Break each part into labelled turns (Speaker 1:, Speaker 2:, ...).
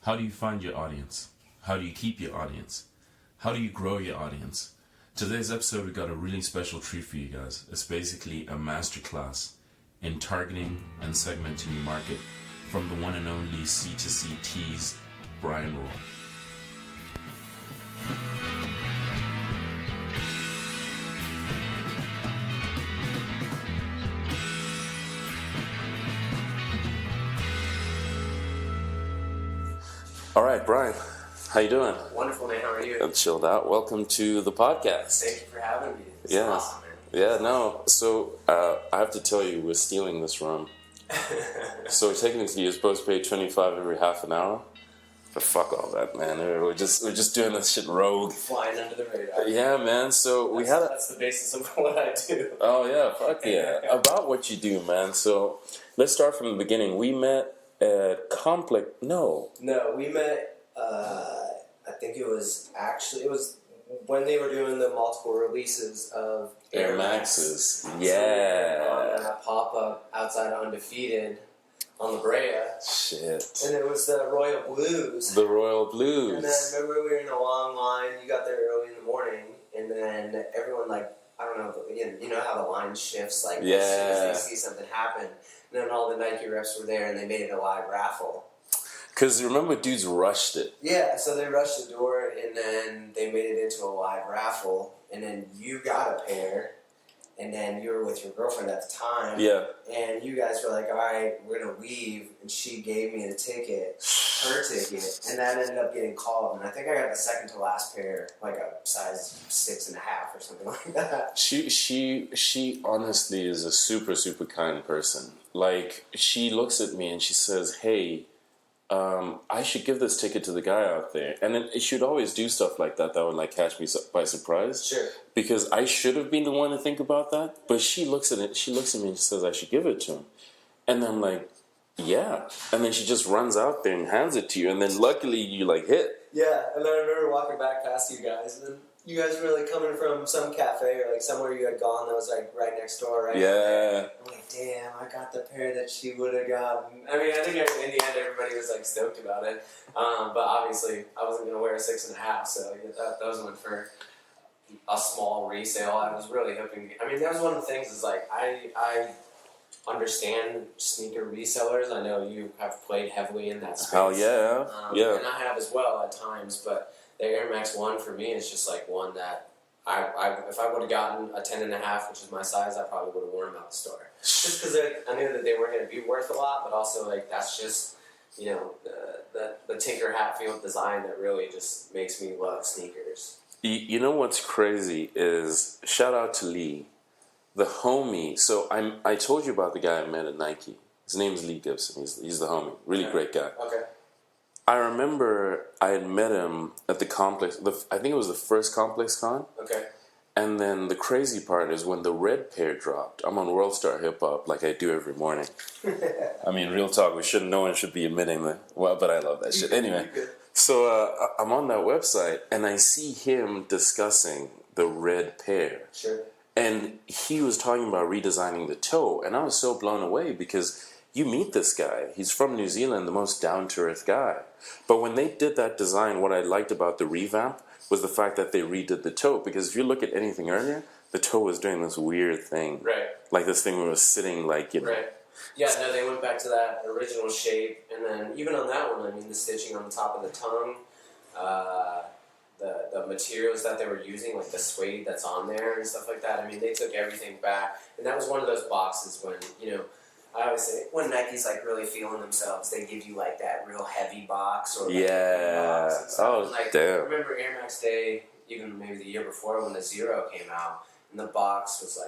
Speaker 1: How do you find your audience? How do you keep your audience? How do you grow your audience? Today's episode, we got a really special treat for you guys. It's basically a masterclass in targeting and segmenting your market from the one and only C2C Tease, Brian Roll. All right, Brian, how you doing?
Speaker 2: Wonderful, man. How are you?
Speaker 1: I'm chilled out. Welcome to the podcast.
Speaker 2: Thank you for having me. It's
Speaker 1: Yeah.
Speaker 2: awesome, man.
Speaker 1: Yeah, no. So I have to tell you, we're stealing this room. So technically, you're supposed to pay $25 every half an hour. But fuck all that, man. We're just doing this shit rogue.
Speaker 2: Flying under the radar.
Speaker 1: Yeah, man. So
Speaker 2: That's the basis of what I do.
Speaker 1: Oh yeah, fuck yeah. About what you do, man. So let's start from the beginning. We met at Complex. No,
Speaker 2: we met. I think it was when they were doing the multiple releases of
Speaker 1: Air Maxes.
Speaker 2: So
Speaker 1: Yeah.
Speaker 2: on that pop up outside of Undefeated on La Brea,
Speaker 1: Shit.
Speaker 2: and it was the Royal Blues.
Speaker 1: The Royal
Speaker 2: And
Speaker 1: Blues.
Speaker 2: then remember we were in a long line. You got there early in the morning, and then everyone I don't know, you know how the line shifts as soon as they see something happen. And then all the Nike reps were there, and they made it a live raffle.
Speaker 1: Because remember, dudes rushed it.
Speaker 2: Yeah, so they rushed the door, and then they made it into a live raffle, and then you got a pair, and then you were with your girlfriend at the time.
Speaker 1: Yeah.
Speaker 2: And you guys were like, all right, we're going to leave, and she gave me the ticket, her ticket, and that ended up getting called, and I think I got the second to last pair, like a size 6.5 or something like that.
Speaker 1: She honestly is a super, super kind person. Like, she looks at me and she says, hey, I should give this ticket to the guy out there. And then it should always do stuff like that would catch me by surprise.
Speaker 2: Sure.
Speaker 1: Because I should have been the one to think about that. But she looks at me and she says I should give it to him. And I'm like, yeah. And then she just runs out there and hands it to you. And then luckily you hit.
Speaker 2: Yeah, and then I remember walking back past you guys, and then you guys were coming from some cafe or somewhere you had gone that was right next door, right?
Speaker 1: Yeah.
Speaker 2: I'm like, damn, I got the pair that she would have gotten. I mean, I think in the end everybody was stoked about it, but obviously I wasn't gonna wear a 6.5, so that was one for a small resale. I was really hoping. I mean, that was one of the things is I understand sneaker resellers. I know you have played heavily in that space.
Speaker 1: Hell yeah, yeah.
Speaker 2: And I have as well at times, but the Air Max 1 for me is just one that if I would have gotten a 10.5, which is my size, I probably would have worn them out the store. Just because I knew that they weren't going to be worth a lot, but also that's just the Tinker Hatfield design that really just makes me love sneakers.
Speaker 1: You know what's crazy is, shout out to Lee, the homie. So I told you about the guy I met at Nike. His name is Lee Gibson. He's the homie. Really great guy.
Speaker 2: Okay.
Speaker 1: I remember I had met him at the Complex. I think it was the first Complex Con.
Speaker 2: Okay.
Speaker 1: And then the crazy part is when the red pair dropped. I'm on World Star Hip Hop like I do every morning. I mean, real talk. No one should be admitting that. Well, but I love that shit. Anyway, so I'm on that website and I see him discussing the red pair.
Speaker 2: Sure.
Speaker 1: And he was talking about redesigning the toe, and I was so blown away because you meet this guy. He's from New Zealand, the most down-to-earth guy. But when they did that design, what I liked about the revamp was the fact that they redid the toe. Because if you look at anything earlier, the toe was doing this weird thing.
Speaker 2: Right.
Speaker 1: Like this thing where it was sitting
Speaker 2: Right. Yeah, no, they went back to that original shape. And then even on that one, I mean, the stitching on the top of the tongue, the materials that they were using, like the suede that's on there and stuff like that. I mean, they took everything back. And that was one of those boxes when, I always say, when Nike's really feeling themselves, they give you that real heavy box or
Speaker 1: yeah.
Speaker 2: box and stuff.
Speaker 1: Oh,
Speaker 2: and,
Speaker 1: damn.
Speaker 2: I remember Air Max Day, even maybe the year before when the Zero came out, and the box was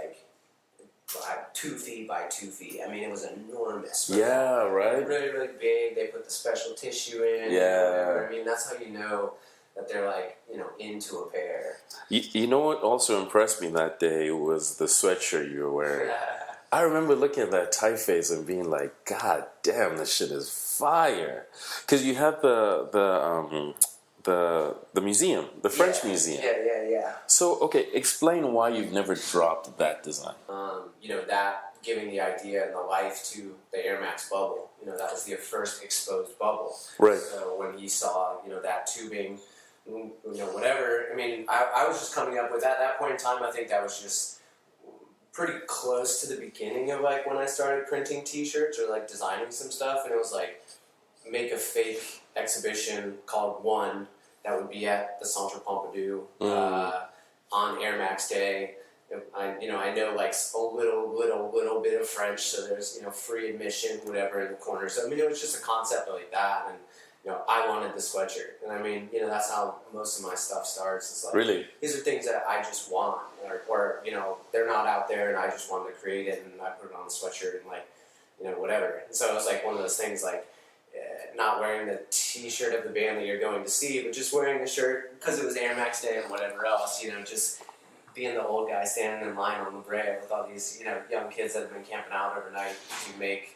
Speaker 2: 2 feet by 2 feet. I mean, it was enormous. Right?
Speaker 1: Yeah, right.
Speaker 2: Really, really big. They put the special tissue in.
Speaker 1: Yeah.
Speaker 2: I mean, that's how you know that they're into a pair.
Speaker 1: You know what also impressed me that day was the sweatshirt you were wearing. I remember looking at that typeface and being like, God damn, this shit is fire. Because you had the the museum, the French museum.
Speaker 2: Yeah.
Speaker 1: So, okay, explain why you've never dropped that design.
Speaker 2: That giving the idea and the life to the Air Max bubble. That was the first exposed bubble.
Speaker 1: Right.
Speaker 2: So when he saw, that tubing, whatever. I mean, I was just coming up with at that point in time. I think that was just pretty close to the beginning of like when I started printing T-shirts or like designing some stuff, and it was like make a fake exhibition called One that would be at the Centre Pompidou on Air Max Day. I know like a little bit of French, so there's free admission, whatever in the corner. So I mean, it was just a concept like that, and I wanted the sweatshirt, and I mean, that's how most of my stuff starts. It's like
Speaker 1: Really?
Speaker 2: These are things that I just want, or they're not out there, and I just wanted to create it, and I put it on the sweatshirt, and like whatever. And so it was like one of those things like. Not wearing the T-shirt of the band that you're going to see, but just wearing the shirt because it was Air Max Day and whatever else. Just being the old guy standing in line on La Brea with all these young kids that have been camping out overnight to make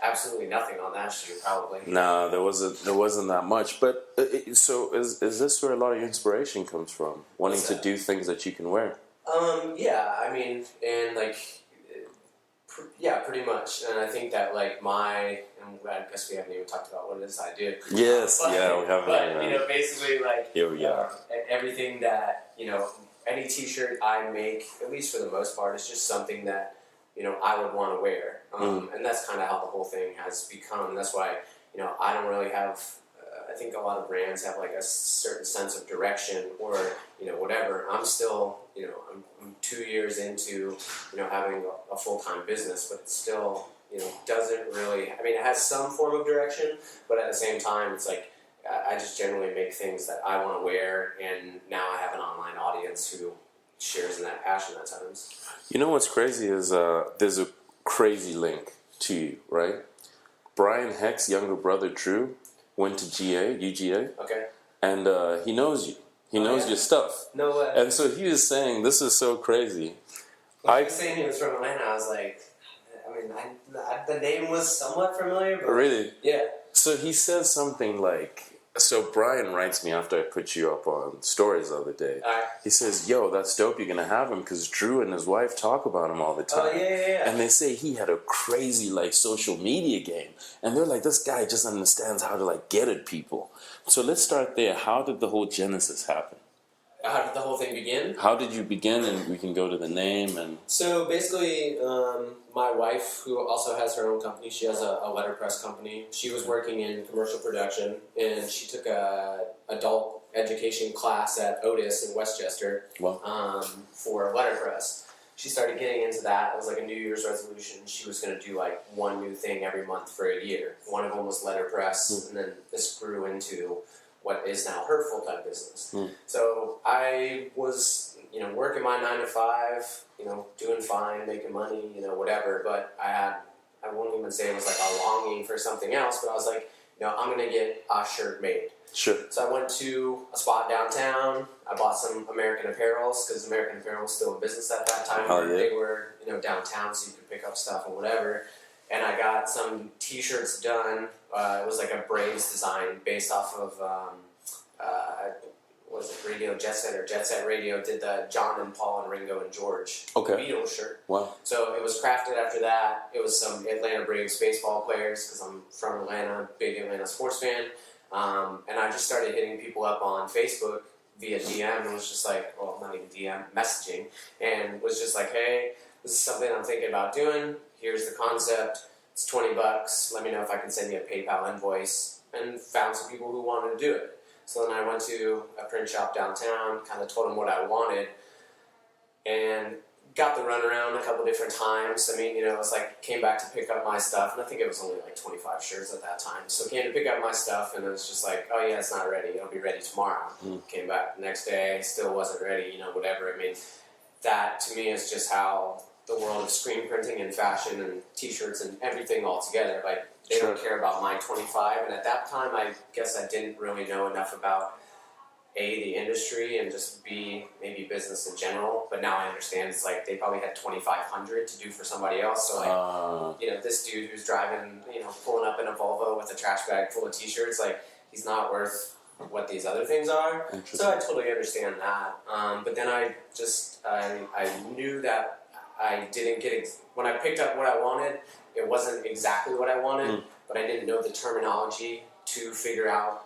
Speaker 2: absolutely nothing on that shoe, probably.
Speaker 1: No, there wasn't that much. But so is this where a lot of your inspiration comes from? Wanting to do things that you can wear.
Speaker 2: Yeah, I mean, and like. Yeah, pretty much, and I think that like and I guess we haven't even talked about what it is I do.
Speaker 1: Yes,
Speaker 2: we
Speaker 1: haven't.
Speaker 2: But basically, like
Speaker 1: here we are.
Speaker 2: Everything that any T-shirt I make, at least for the most part, is just something that I would want to wear, and that's kind of how the whole thing has become. That's why I don't really have. I think a lot of brands have like a certain sense of direction or whatever. I'm still I'm 2 years into having a full-time business, but it still doesn't really. I mean, it has some form of direction, but at the same time, it's like I just generally make things that I want to wear, and now I have an online audience who shares in that passion at times.
Speaker 1: What's crazy is there's a crazy link to you, right? Brian Heck's younger brother Drew went to UGA.
Speaker 2: Okay.
Speaker 1: And he knows you. He knows your stuff.
Speaker 2: No way.
Speaker 1: And so he was saying, this is so crazy.
Speaker 2: When he was saying he was from Atlanta, I was like, I mean, the name was somewhat familiar. But
Speaker 1: really?
Speaker 2: Yeah.
Speaker 1: So he says something like, so Brian writes me after I put you up on stories the other day. He says, yo, that's dope, you're going to have him, because Drew and his wife talk about him all the time.
Speaker 2: Oh, yeah.
Speaker 1: And they say he had a crazy, like, social media game. And they're like, this guy just understands how to, like, get at people. So let's start there. How did the whole genesis happen?
Speaker 2: How did the whole thing begin?
Speaker 1: How did you begin? And we can go to the name. And
Speaker 2: so basically, my wife, who also has her own company, she has a letterpress company. She was working in commercial production, and she took a adult education class at Otis in Westchester for letterpress. She started getting into that. It was like a New Year's resolution. She was going to do like one new thing every month for a year. One of them was letterpress, and then this grew into what is now her full-time business. So I was, working my 9 to 5, doing fine, making money, whatever. But I won't even say it was like a longing for something else, but I was like, I'm going to get a shirt made.
Speaker 1: Sure.
Speaker 2: So I went to a spot downtown. I bought some American Apparels, because American Apparel was still in business at that time. They were, downtown, so you could pick up stuff and whatever. And I got some T-shirts done. It was like a Braves design based off of, what was it, Radio Jet Set or Jet Set Radio did the John and Paul and Ringo and George Beatles shirt.
Speaker 1: Wow.
Speaker 2: So it was crafted after that. It was some Atlanta Braves baseball players, because I'm from Atlanta, big Atlanta sports fan. And I just started hitting people up on Facebook via DM, and was just like, well, not even DM, messaging, and was just like, hey, this is something I'm thinking about doing. Here's the concept. It's $20. Let me know if I can send you a PayPal invoice. And found some people who wanted to do it. So then I went to a print shop downtown, kind of told them what I wanted, and got the runaround a couple different times. I mean, it was like, came back to pick up my stuff, and I think it was only like 25 shirts at that time. So came to pick up my stuff, and it was just like, oh yeah, it's not ready. It'll be ready tomorrow. Came back the next day, still wasn't ready, whatever. I mean, that to me is just how the world of screen printing and fashion and T-shirts and everything all together. Like, they don't care about my 25. And at that time, I guess I didn't really know enough about the industry, and just B, maybe business in general. But now I understand it's like they probably had 2,500 to do for somebody else. So like, this dude who's driving, pulling up in a Volvo with a trash bag full of T-shirts, like, he's not worth what these other things are.
Speaker 1: Interesting.
Speaker 2: So I totally understand that. But then I knew that I didn't get when I picked up what I wanted, it wasn't exactly what I wanted, but I didn't know the terminology to figure out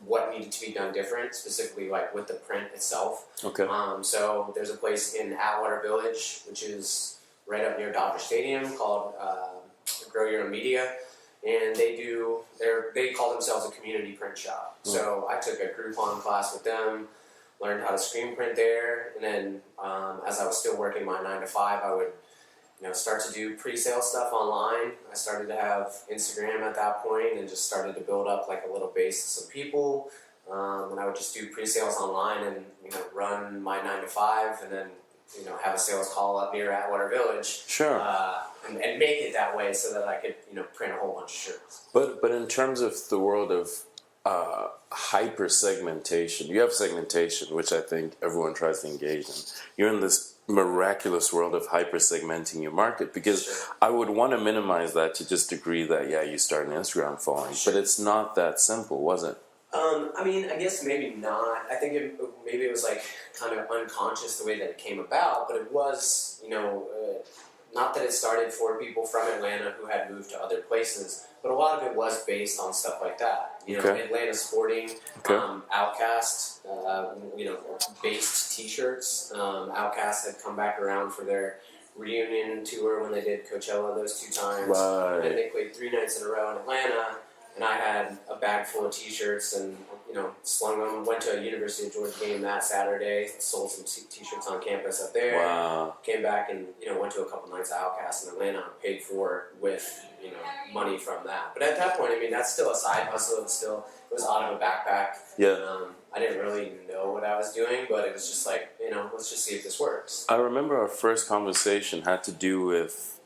Speaker 2: what needed to be done different, specifically like with the print itself.
Speaker 1: Okay.
Speaker 2: So there's a place in Atwater Village, which is right up near Dodger Stadium, called Grow Your Own Media, and they call themselves a community print shop. So I took a Groupon class with them, learned how to screen print there, and then as I was still working my 9 to 5, I would start to do pre-sale stuff online. I started to have Instagram at that point and just started to build up like a little base of some people. And I would just do pre-sales online and run my 9 to 5 and then have a sales call up near Atwater Village.
Speaker 1: Sure.
Speaker 2: And make it that way so that I could print a whole bunch of shirts.
Speaker 1: But in terms of the world of hyper segmentation, you have segmentation, which I think everyone tries to engage in. You're in this miraculous world of hyper segmenting your market, because
Speaker 2: Sure.
Speaker 1: I would want to minimize that to just agree that you start an Instagram following,
Speaker 2: Sure.
Speaker 1: but it's not that simple, was it?
Speaker 2: I mean, I guess maybe not. I think maybe it was like kind of unconscious the way that it came about, but it was, not that it started for people from Atlanta who had moved to other places, but a lot of it was based on stuff like that.
Speaker 1: Okay.
Speaker 2: Atlanta sporting,
Speaker 1: Okay.
Speaker 2: Outkast, based T-shirts. Outkast had come back around for their reunion tour when they did Coachella those 2 times.
Speaker 1: Right.
Speaker 2: And then they played 3 nights in a row in Atlanta. And I had a bag full of T-shirts and, slung them. Went to a University of Georgia game that Saturday, sold some T-shirts on campus up there.
Speaker 1: Wow.
Speaker 2: Came back and, went to a couple nights of Outkast in Atlanta and paid for with, money from that. But at that point, I mean, that's still a side hustle. It was out of a backpack.
Speaker 1: Yeah.
Speaker 2: I didn't really know what I was doing, but it was just like, let's just see if this works.
Speaker 1: I remember our first conversation had to do with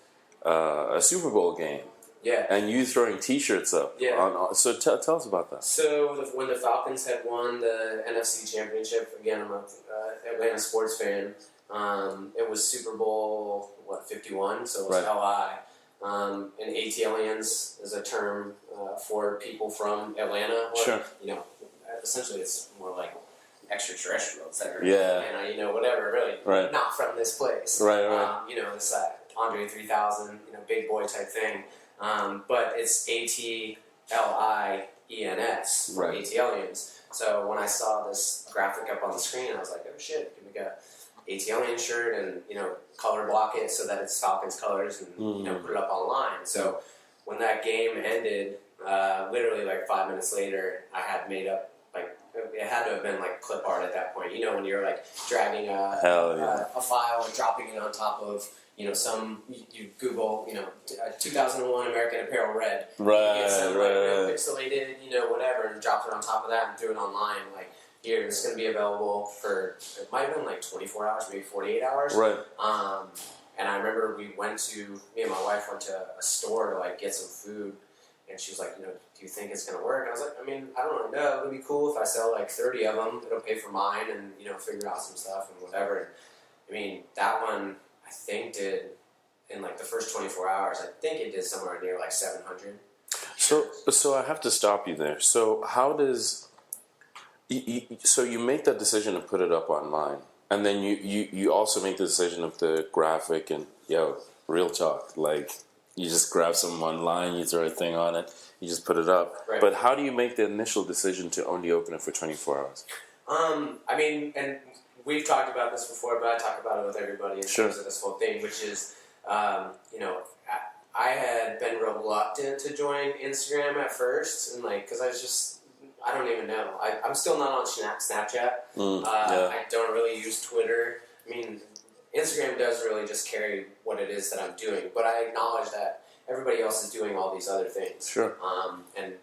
Speaker 1: a Super Bowl game.
Speaker 2: Yeah.
Speaker 1: And you throwing T-shirts up.
Speaker 2: Yeah.
Speaker 1: So tell us about that.
Speaker 2: So when the Falcons had won the NFC Championship, again, I'm a Atlanta sports fan. It was Super Bowl 51, so it was LI. And ATLians is a term for people from Atlanta. Or,
Speaker 1: Sure.
Speaker 2: Essentially it's more like extraterrestrials that are
Speaker 1: Yeah.
Speaker 2: in Atlanta, whatever, really.
Speaker 1: Right.
Speaker 2: Not from this place.
Speaker 1: Right.
Speaker 2: This Andre 3000, big boy type thing. But it's ATLIENS,
Speaker 1: Right.
Speaker 2: ATLians. So when I saw this graphic up on the screen, I was like, oh shit, I can make a ATLian shirt and, color block it so that it's Falcons colors and, put it up online. So when that game ended, literally like 5 minutes later, I had made up, it had to have been like clip art at that point. When you're like dragging a file and dropping it on top of, you Google, 2001 American Apparel red.
Speaker 1: Right,
Speaker 2: You get some
Speaker 1: right.
Speaker 2: real pixelated, whatever, and dropped it on top of that and threw it online. Like, here, it's going to be available for, it might have been like 24 hours, maybe 48 hours.
Speaker 1: Right.
Speaker 2: And I remember me and my wife went to a store to like get some food, and she was like, do you think it's going to work? And I was like, I mean, I don't really know. It'll be cool if I sell like 30 of them. It'll pay for mine and, figure out some stuff and whatever. And, I mean, that one, I think did, in like the first 24 hours, I think it did somewhere near like 700.
Speaker 1: So I have to stop you there. So how does... So you make that decision to put it up online, and then you also make the decision of the graphic, and real talk, like you just grab something online, you throw a thing on it, you just put it up.
Speaker 2: Right.
Speaker 1: But how do you make the initial decision to only open it for 24 hours?
Speaker 2: I mean, and we've talked about this before, but I talk about it with everybody in terms of this whole thing, which is, I had been reluctant to join Instagram at first, and because I don't even know. I'm still not on Snapchat. I don't really use Twitter. I mean, Instagram does really just carry what it is that I'm doing, but I acknowledge that everybody else is doing all these other things.
Speaker 1: Sure.
Speaker 2: And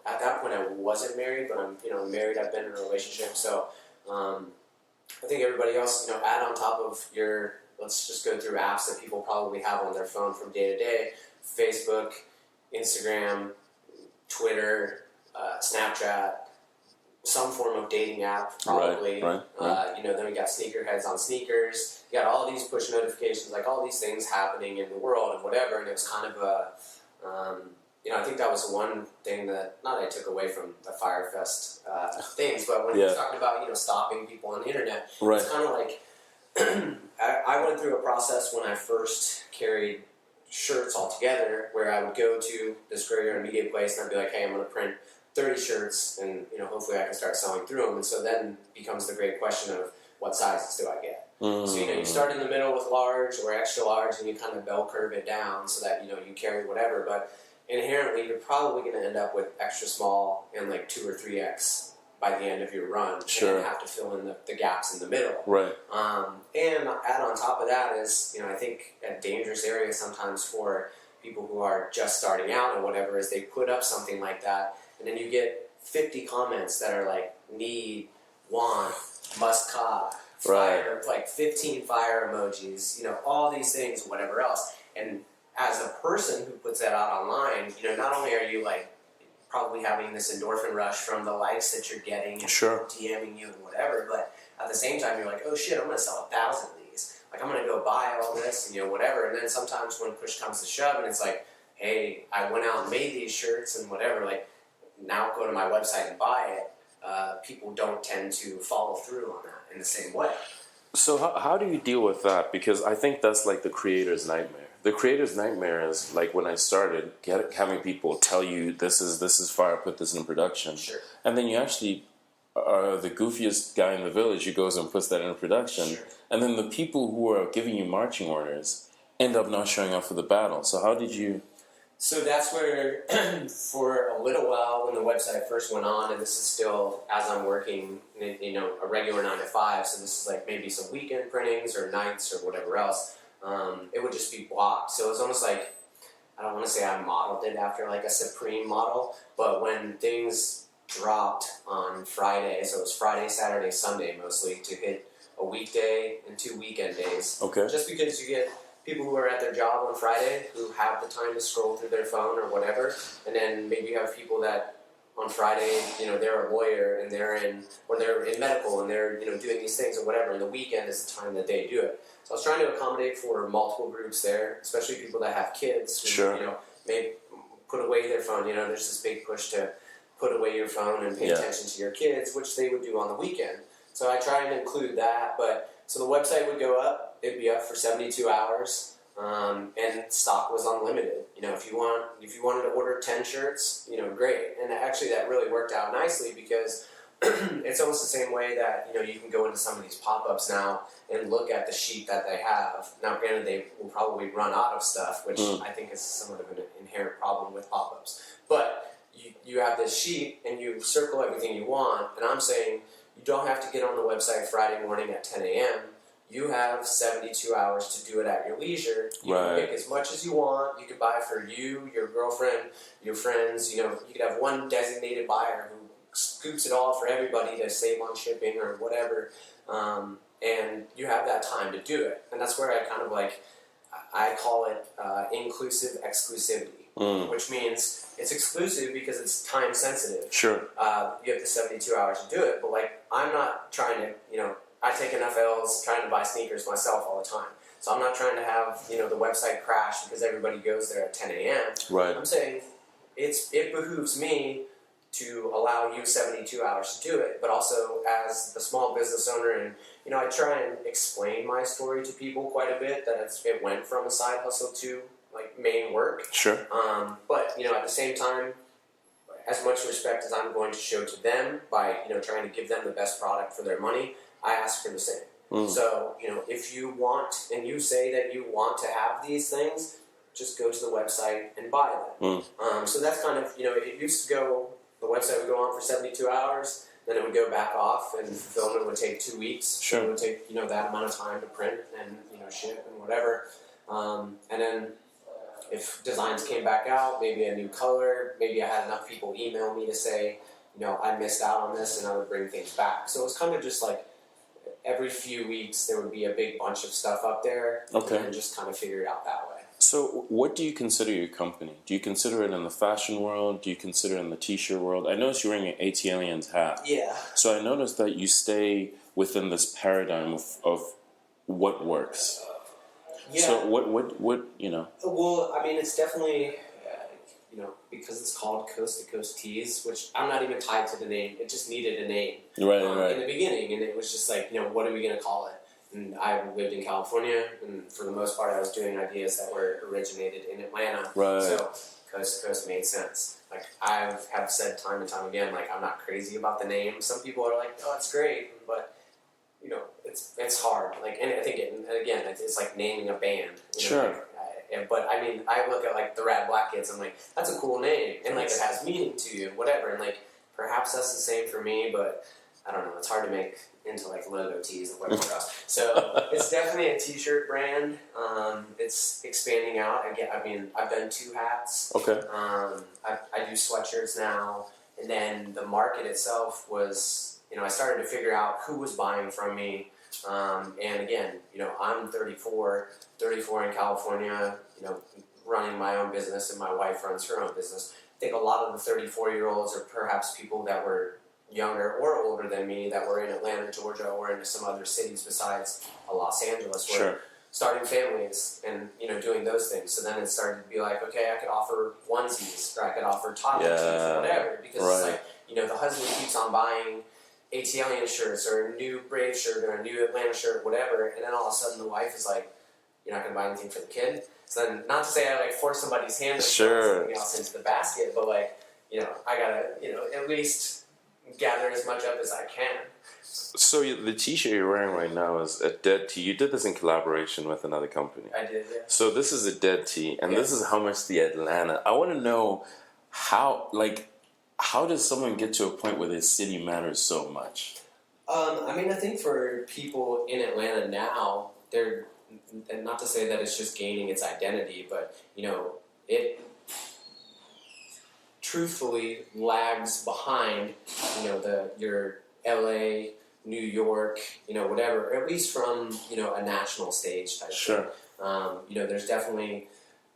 Speaker 2: at that point I wasn't married, but I'm married. I've been in a relationship, so I think everybody else, add on top of your. Let's just go through apps that people probably have on their phone from day to day: Facebook, Instagram, Twitter. Snapchat, some form of dating app, probably.
Speaker 1: Right.
Speaker 2: Then we got sneakerheads on sneakers. You got all these push notifications, like all these things happening in the world and whatever. And it was kind of I think that was one thing that, not that I took away from the Firefest things, but when
Speaker 1: Yeah.
Speaker 2: you're talking about, stopping people on the internet,
Speaker 1: Right.
Speaker 2: it's kind of like, I went through a process when I first carried shirts altogether, where I would go to this graveyard media place and I'd be like, hey, I'm going to print 30 shirts, and hopefully I can start selling through them. And so then becomes the great question of, what sizes do I get? So you start in the middle with large or extra large, and you kind of bell curve it down so that you carry whatever. But inherently, you're probably going to end up with extra small and like 2 or 3X by the end of your run.
Speaker 1: Sure.
Speaker 2: And have to fill in the gaps in the middle.
Speaker 1: Right.
Speaker 2: And add on top of that is, I think a dangerous area sometimes for people who are just starting out or whatever is they put up something like that, and then you get 50 comments that are like, need, want, must cop, fire, like 15 fire emojis, all these things, whatever else. And as a person who puts that out online, not only are you like probably having this endorphin rush from the likes that you're getting and
Speaker 1: Sure.
Speaker 2: DMing you and whatever, but at the same time you're like, oh shit, I'm going to sell 1,000 of these. Like, I'm going to go buy all this and whatever. And then sometimes when push comes to shove and it's like, hey, I went out and made these shirts and whatever, like, now go to my website and buy it. People don't tend to follow through on that in the same way.
Speaker 1: So how do you deal with that? Because I think that's like the creator's nightmare. The creator's nightmare is like when I started having people tell you this is fire, put this in production,
Speaker 2: Sure.
Speaker 1: and then you actually are the goofiest guy in the village who goes and puts that in production,
Speaker 2: Sure.
Speaker 1: and then the people who are giving you marching orders end up not showing up for the battle. So how did you?
Speaker 2: So that's where, for a little while, when the website first went on, and this is still as I'm working, a regular 9 to 5, so this is like maybe some weekend printings or nights or whatever else, it would just be blocked. So it was almost like, I don't want to say I modeled it after like a Supreme model, but when things dropped on Friday, so it was Friday, Saturday, Sunday mostly, to hit a weekday and 2 weekend days.
Speaker 1: Okay.
Speaker 2: Just because you get people who are at their job on Friday who have the time to scroll through their phone or whatever, and then maybe you have people that on Friday, they're a lawyer and they're in medical and they're doing these things or whatever, and the weekend is the time that they do it. So I was trying to accommodate for multiple groups there, especially people that have kids who
Speaker 1: Sure.
Speaker 2: may put away their phone. There's this big push to put away your phone and pay attention to your kids, which they would do on the weekend. So I try and include that, but so the website would go up, it'd be up for 72 hours, and stock was unlimited. If you wanted to order 10 shirts, great. And actually that really worked out nicely because it's almost the same way that, you can go into some of these pop-ups now and look at the sheet that they have. Now, granted, they will probably run out of stuff, which I think is somewhat of an inherent problem with pop-ups. But you have this sheet and you circle everything you want, and I'm saying you don't have to get on the website Friday morning at 10 a.m. You have 72 hours to do it at your leisure. You can pick as much as you want. You can buy for you, your girlfriend, your friends. You could have one designated buyer who scoops it all for everybody to save on shipping or whatever. And you have that time to do it. And that's where I kind of I call it inclusive exclusivity, which means it's exclusive because it's time sensitive.
Speaker 1: Sure.
Speaker 2: You have the 72 hours to do it, but I'm not trying to, I take enough L's trying to buy sneakers myself all the time. So I'm not trying to have, the website crash because everybody goes there at 10 a.m.
Speaker 1: Right.
Speaker 2: I'm saying it behooves me to allow you 72 hours to do it, but also as the small business owner, and I try and explain my story to people quite a bit, that it went from a side hustle to main work.
Speaker 1: Sure.
Speaker 2: But at the same time, as much respect as I'm going to show to them by trying to give them the best product for their money, I ask for the same. So if you want and you say that you want to have these things, just go to the website and buy them. So that's kind of it used to go. The website would go on for 72 hours, then it would go back off, and fulfillment would take 2 weeks.
Speaker 1: Sure.
Speaker 2: It would take that amount of time to print and ship and whatever. And then if designs came back out, maybe a new color, maybe I had enough people email me to say, I missed out on this, and I would bring things back. So it was kind of just every few weeks there would be a big bunch of stuff up there,
Speaker 1: Okay.
Speaker 2: and just kind of figure it out that way.
Speaker 1: So what do you consider your company? Do you consider it in the fashion world? Do you consider it in the t-shirt world? I noticed you're wearing an ATLiens hat.
Speaker 2: Yeah.
Speaker 1: So I noticed that you stay within this paradigm of what works.
Speaker 2: Yeah.
Speaker 1: So what
Speaker 2: Well, I mean, it's definitely, because it's called Coast to Coast Tees, which I'm not even tied to the name. It just needed a name
Speaker 1: Right.
Speaker 2: in the beginning, and it was just like, what are we going to call it? And I lived in California, and for the most part, I was doing ideas that were originated in Atlanta.
Speaker 1: Right.
Speaker 2: So Coast to Coast made sense. Like I have said time and time again, like I'm not crazy about the name. Some people are like, oh, it's great, but it's hard. Like, and I think it's like naming a band.
Speaker 1: Sure.
Speaker 2: But I mean, I look at like the Rad Black Kids. I'm like, that's a cool name, and like it has meaning to you, whatever. And like perhaps that's the same for me, but I don't know. It's hard to make into like logo tees and whatever else. So it's definitely a T-shirt brand. It's expanding out. I've done 2 hats.
Speaker 1: Okay.
Speaker 2: I do sweatshirts now, and then the market itself was, I started to figure out who was buying from me. And again, I'm 34 in California, running my own business, and my wife runs her own business. I think a lot of the 34-year-olds are perhaps people that were younger or older than me that were in Atlanta, Georgia, or into some other cities besides Los Angeles, were starting families and, doing those things. So then it started to be like, okay, I could offer onesies, or I could offer toddler tees, or whatever, because it's like, the husband keeps on buying ATLian shirts or a new Brave shirt or a new Atlanta shirt, whatever, and then all of a sudden the wife is like, you're not going to buy anything for the kid? So then, not to say I like force somebody's hand to throw something else into the basket, but like, I got to, at least gather as much up as I can.
Speaker 1: So the T-shirt you're wearing right now is a Dead Tee. You did this in collaboration with another company.
Speaker 2: I did, yeah.
Speaker 1: So this is a Dead Tee, and this is how much the Atlanta. I want to know how does someone get to a point where their city matters so much?
Speaker 2: I think for people in Atlanta now, and not to say that it's just gaining its identity, but it truthfully lags behind, your LA, New York, whatever, at least from, a national stage type thing. There's definitely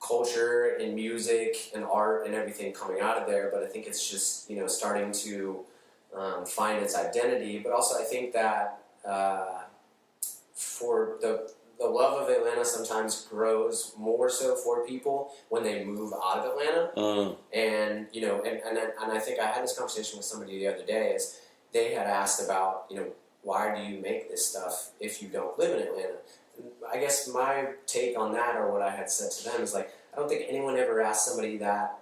Speaker 2: culture and music and art and everything coming out of there, but I think it's just, starting to find its identity. But also I think that for the love of Atlanta sometimes grows more so for people when they move out of Atlanta. And, and I think I had this conversation with somebody the other day, is they had asked about, why do you make this stuff if you don't live in Atlanta? And I guess my take on that, or what I had said to them, is like, I don't think anyone ever asked somebody that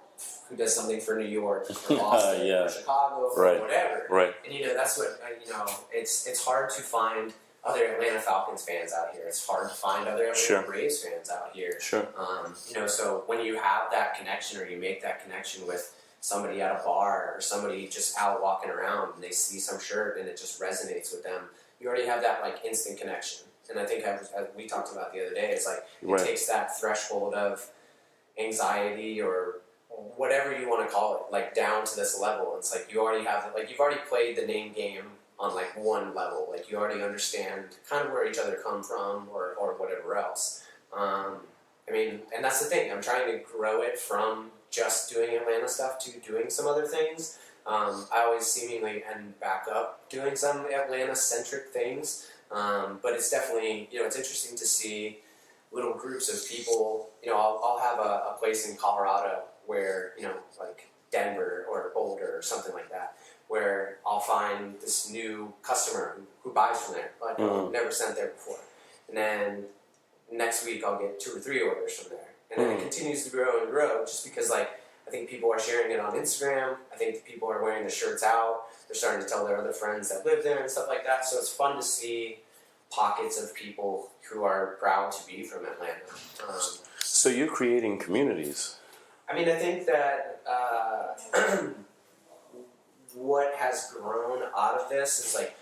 Speaker 2: who does something for New York or Boston or Chicago or whatever.
Speaker 1: Right.
Speaker 2: And, that's what, it's hard to find other Atlanta Falcons fans out here. It's hard to find other Atlanta Braves fans out here. So when you have that connection, or you make that connection with somebody at a bar or somebody just out walking around and they see some shirt and it just resonates with them, you already have that like instant connection. And I think as we talked about the other day, it's like it takes that threshold of anxiety or whatever you want to call it, like down to this level. It's like you already have, like you've already played the name game on like one level. Like you already understand kind of where each other come from or whatever else. And that's the thing. I'm trying to grow it from just doing Atlanta stuff to doing some other things. I always seemingly end back up doing some Atlanta-centric things. But it's definitely, it's interesting to see little groups of people. I'll have a place in Colorado where, like Denver or Boulder or something like that, where I'll find this new customer who buys from there. Like, I've never sent there before. And then next week I'll get 2 or 3 orders from there. And then it continues to grow and grow, just because, like, I think people are sharing it on Instagram. I think people are wearing the shirts out. They're starting to tell their other friends that live there and stuff like that. So it's fun to see pockets of people who are proud to be from Atlanta.
Speaker 1: So you're creating communities.
Speaker 2: I think that what has grown out of this is like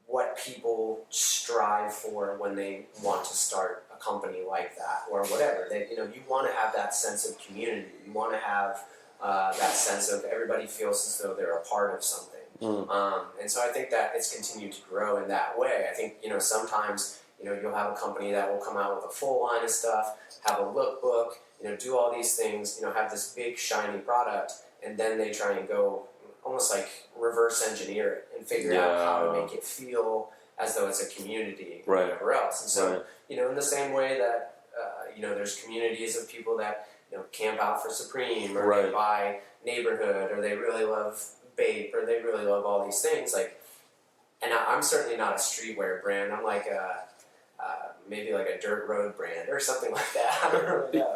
Speaker 2: what people strive for when they want to start a company like that or whatever. They, you want to have that sense of community. You want to have that sense of everybody feels as though they're a part of something. And so I think that it's continued to grow in that way. I think, sometimes, you'll have a company that will come out with a full line of stuff, have a lookbook, do all these things, have this big shiny product, and then they try and go almost like reverse engineer it and figure out how to make it feel as though it's a community or whatever else. And so, in the same way that, there's communities of people that, camp out for Supreme, or
Speaker 1: Right.
Speaker 2: they buy Neighborhood, or they really love Bape, or they really love all these things. And I'm certainly not a streetwear brand. I'm like maybe like a dirt road brand or something like that. I don't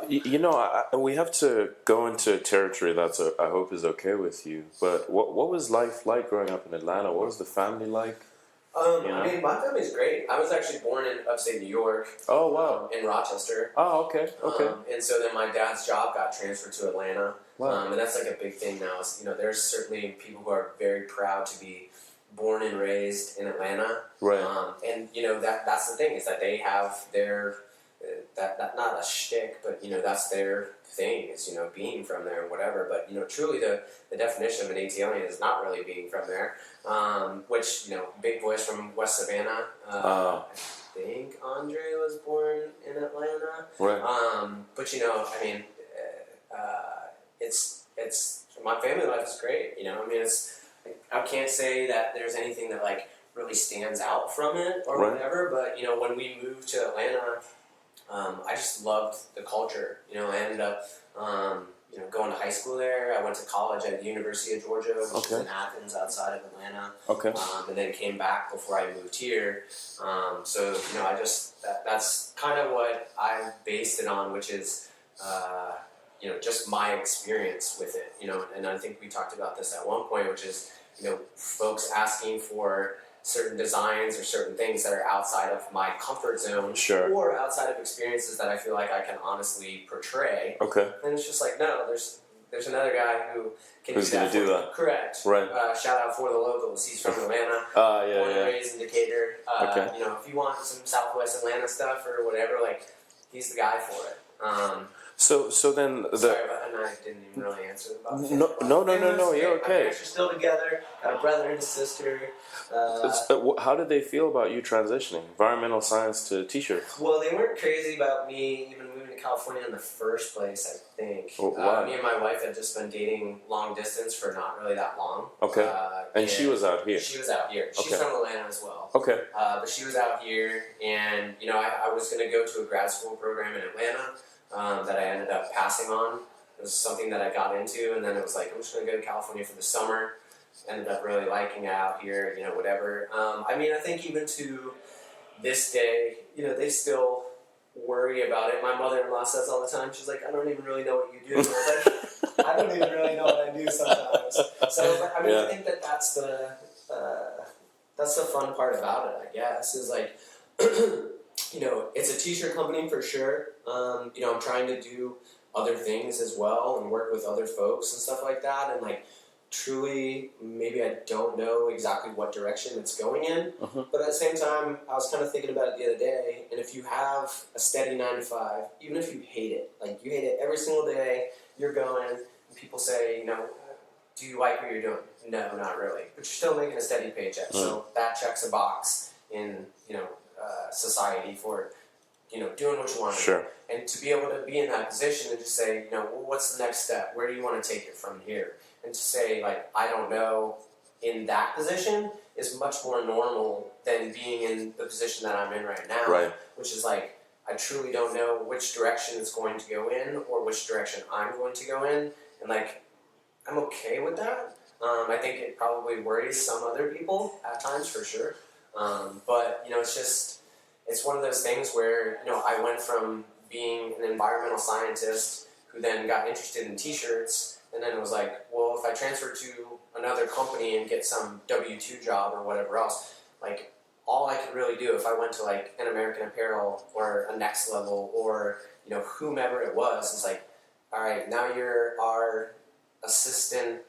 Speaker 2: really know.
Speaker 1: We have to go into territory that's I hope is okay with you. But what was life like growing up in Atlanta? What was the family like?
Speaker 2: I mean, my family's great. I was actually born in upstate New York.
Speaker 1: Oh wow.
Speaker 2: In Rochester.
Speaker 1: Oh okay.
Speaker 2: And so then my dad's job got transferred to Atlanta.
Speaker 1: Wow.
Speaker 2: And that's like a big thing now. There's certainly people who are very proud to be born and raised in Atlanta.
Speaker 1: Right.
Speaker 2: And that's the thing, is that they have their that not a shtick, but that's their thing, is being from there and whatever. But truly the definition of an ATLian is not really being from there. Which big boys from West Savannah. I think Andre was born in Atlanta.
Speaker 1: Right.
Speaker 2: But I mean, it's my family life is great. I mean, I can't say that there's anything that like really stands out from it or
Speaker 1: Right.
Speaker 2: whatever. But when we moved to Atlanta, I just loved the culture. I ended up going to high school there. I went to college at the University of Georgia, which is
Speaker 1: Okay.
Speaker 2: in Athens, outside of Atlanta.
Speaker 1: Okay.
Speaker 2: And then came back before I moved here. So I just that's kind of what I based it on, which is just my experience with it. And I think we talked about this at one point, which is folks asking for certain designs or certain things that are outside of my comfort zone,
Speaker 1: Sure.
Speaker 2: or outside of experiences that I feel like I can honestly portray.
Speaker 1: Okay.
Speaker 2: And it's just like, no, there's another guy who can
Speaker 1: Who's
Speaker 2: do that.
Speaker 1: gonna do
Speaker 2: for
Speaker 1: that?
Speaker 2: you. Correct.
Speaker 1: Right.
Speaker 2: Shout out for the locals. He's from Atlanta.
Speaker 1: Yeah,
Speaker 2: Born and
Speaker 1: yeah.
Speaker 2: raised in Decatur.
Speaker 1: Okay.
Speaker 2: If you want some Southwest Atlanta stuff or whatever, like, he's the guy for it.
Speaker 1: So then
Speaker 2: Sorry about that. I didn't even really answer about the
Speaker 1: No, you're okay.
Speaker 2: My parents are still together. Got a brother and a sister.
Speaker 1: How did they feel about you transitioning environmental science to t-shirts?
Speaker 2: Well, they weren't crazy about me even moving to California in the first place, I think.
Speaker 1: Why?
Speaker 2: Me and my wife had just been dating long distance for not really that long.
Speaker 1: Okay. And she was out here.
Speaker 2: She was out here. She's
Speaker 1: Okay.
Speaker 2: from Atlanta as well.
Speaker 1: Okay.
Speaker 2: But she was out here, and I was going to go to a grad school program in Atlanta that I ended up passing on. It was something that I got into, and then it was like, I'm just going to go to California for the summer. Ended up really liking it out here, whatever. I mean, I think even to this day, they still worry about it. My mother-in-law says all the time, she's like, I don't even really know what you do. And I was like, I don't even really know what I do sometimes. So, I mean,
Speaker 1: Yeah.
Speaker 2: I think that's the fun part about it, I guess, is like, it's a t-shirt company for sure. I'm trying to do other things as well and work with other folks and stuff like that. And like, truly, maybe I don't know exactly what direction it's going in. But at the same time, I was kind of thinking about it the other day. And if you have a steady 9 to 5, even if you hate it, like you hate it every single day, you're going, and people say, do you like what you're doing? No, not really. But you're still making a steady paycheck. So that checks a box in, society for, doing what you want to do.
Speaker 1: Sure.
Speaker 2: And to be able to be in that position and just say, what's the next step? Where do you want to take it from here? And to say, like, I don't know, in that position is much more normal than being in the position that I'm in right now.
Speaker 1: Right.
Speaker 2: Which is like, I truly don't know which direction it's going to go in or which direction I'm going to go in. And like, I'm okay with that. I think it probably worries some other people at times, for sure. But, it's one of those things where, I went from being an environmental scientist who then got interested in t-shirts, and then it was like, well, if I transfer to another company and get some W-2 job or whatever else, like, all I could really do if I went to like an American Apparel or a Next Level or, whomever it was, is like, all right, now you're our assistant,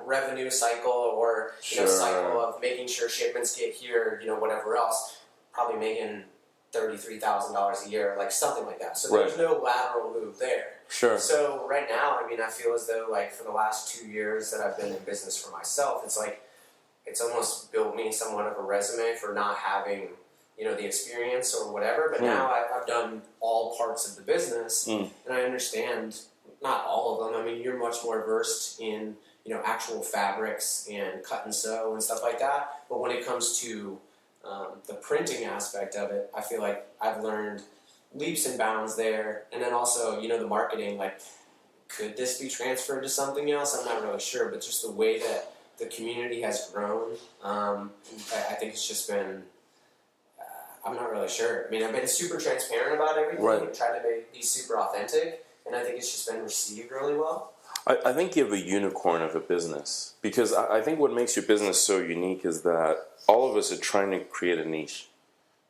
Speaker 2: revenue cycle or,
Speaker 1: Sure.
Speaker 2: cycle of making sure shipments get here, whatever else, probably making $33,000 a year, like something like that. So
Speaker 1: Right.
Speaker 2: there's no lateral move there.
Speaker 1: Sure.
Speaker 2: So right now, I mean, I feel as though like for the last 2 years that I've been in business for myself, it's like, it's almost built me somewhat of a resume for not having, the experience or whatever. But now I've done all parts of the business, and I understand not all of them. I mean, you're much more versed in, actual fabrics and cut and sew and stuff like that. But when it comes to the printing aspect of it, I feel like I've learned leaps and bounds there. And then also, the marketing, like, could this be transferred to something else? I'm not really sure, but just the way that the community has grown, I think it's just been, I'm not really sure. I mean, I've been super transparent about everything and tried to be super authentic, and I think it's just been received really well.
Speaker 1: I think you have a unicorn of a business, because I think what makes your business so unique is that all of us are trying to create a niche,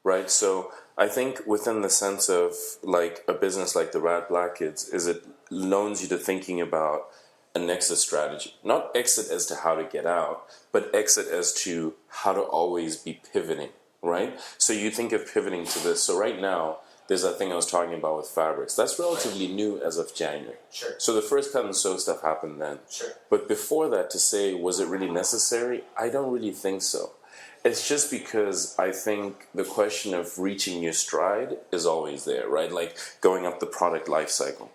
Speaker 1: right? So I think within the sense of like a business like the Rad Black Kids, is it loans you to thinking about an exit strategy, not exit as to how to get out, but exit as to how to always be pivoting, right? So you think of pivoting to this. So right now, there's that thing I was talking about with fabrics. That's relatively new as of January.
Speaker 2: Sure.
Speaker 1: So the first cut and sew stuff happened then.
Speaker 2: Sure.
Speaker 1: But before that, to say, was it really necessary? I don't really think so. It's just because I think the question of reaching your stride is always there, right? Like going up the product life cycle.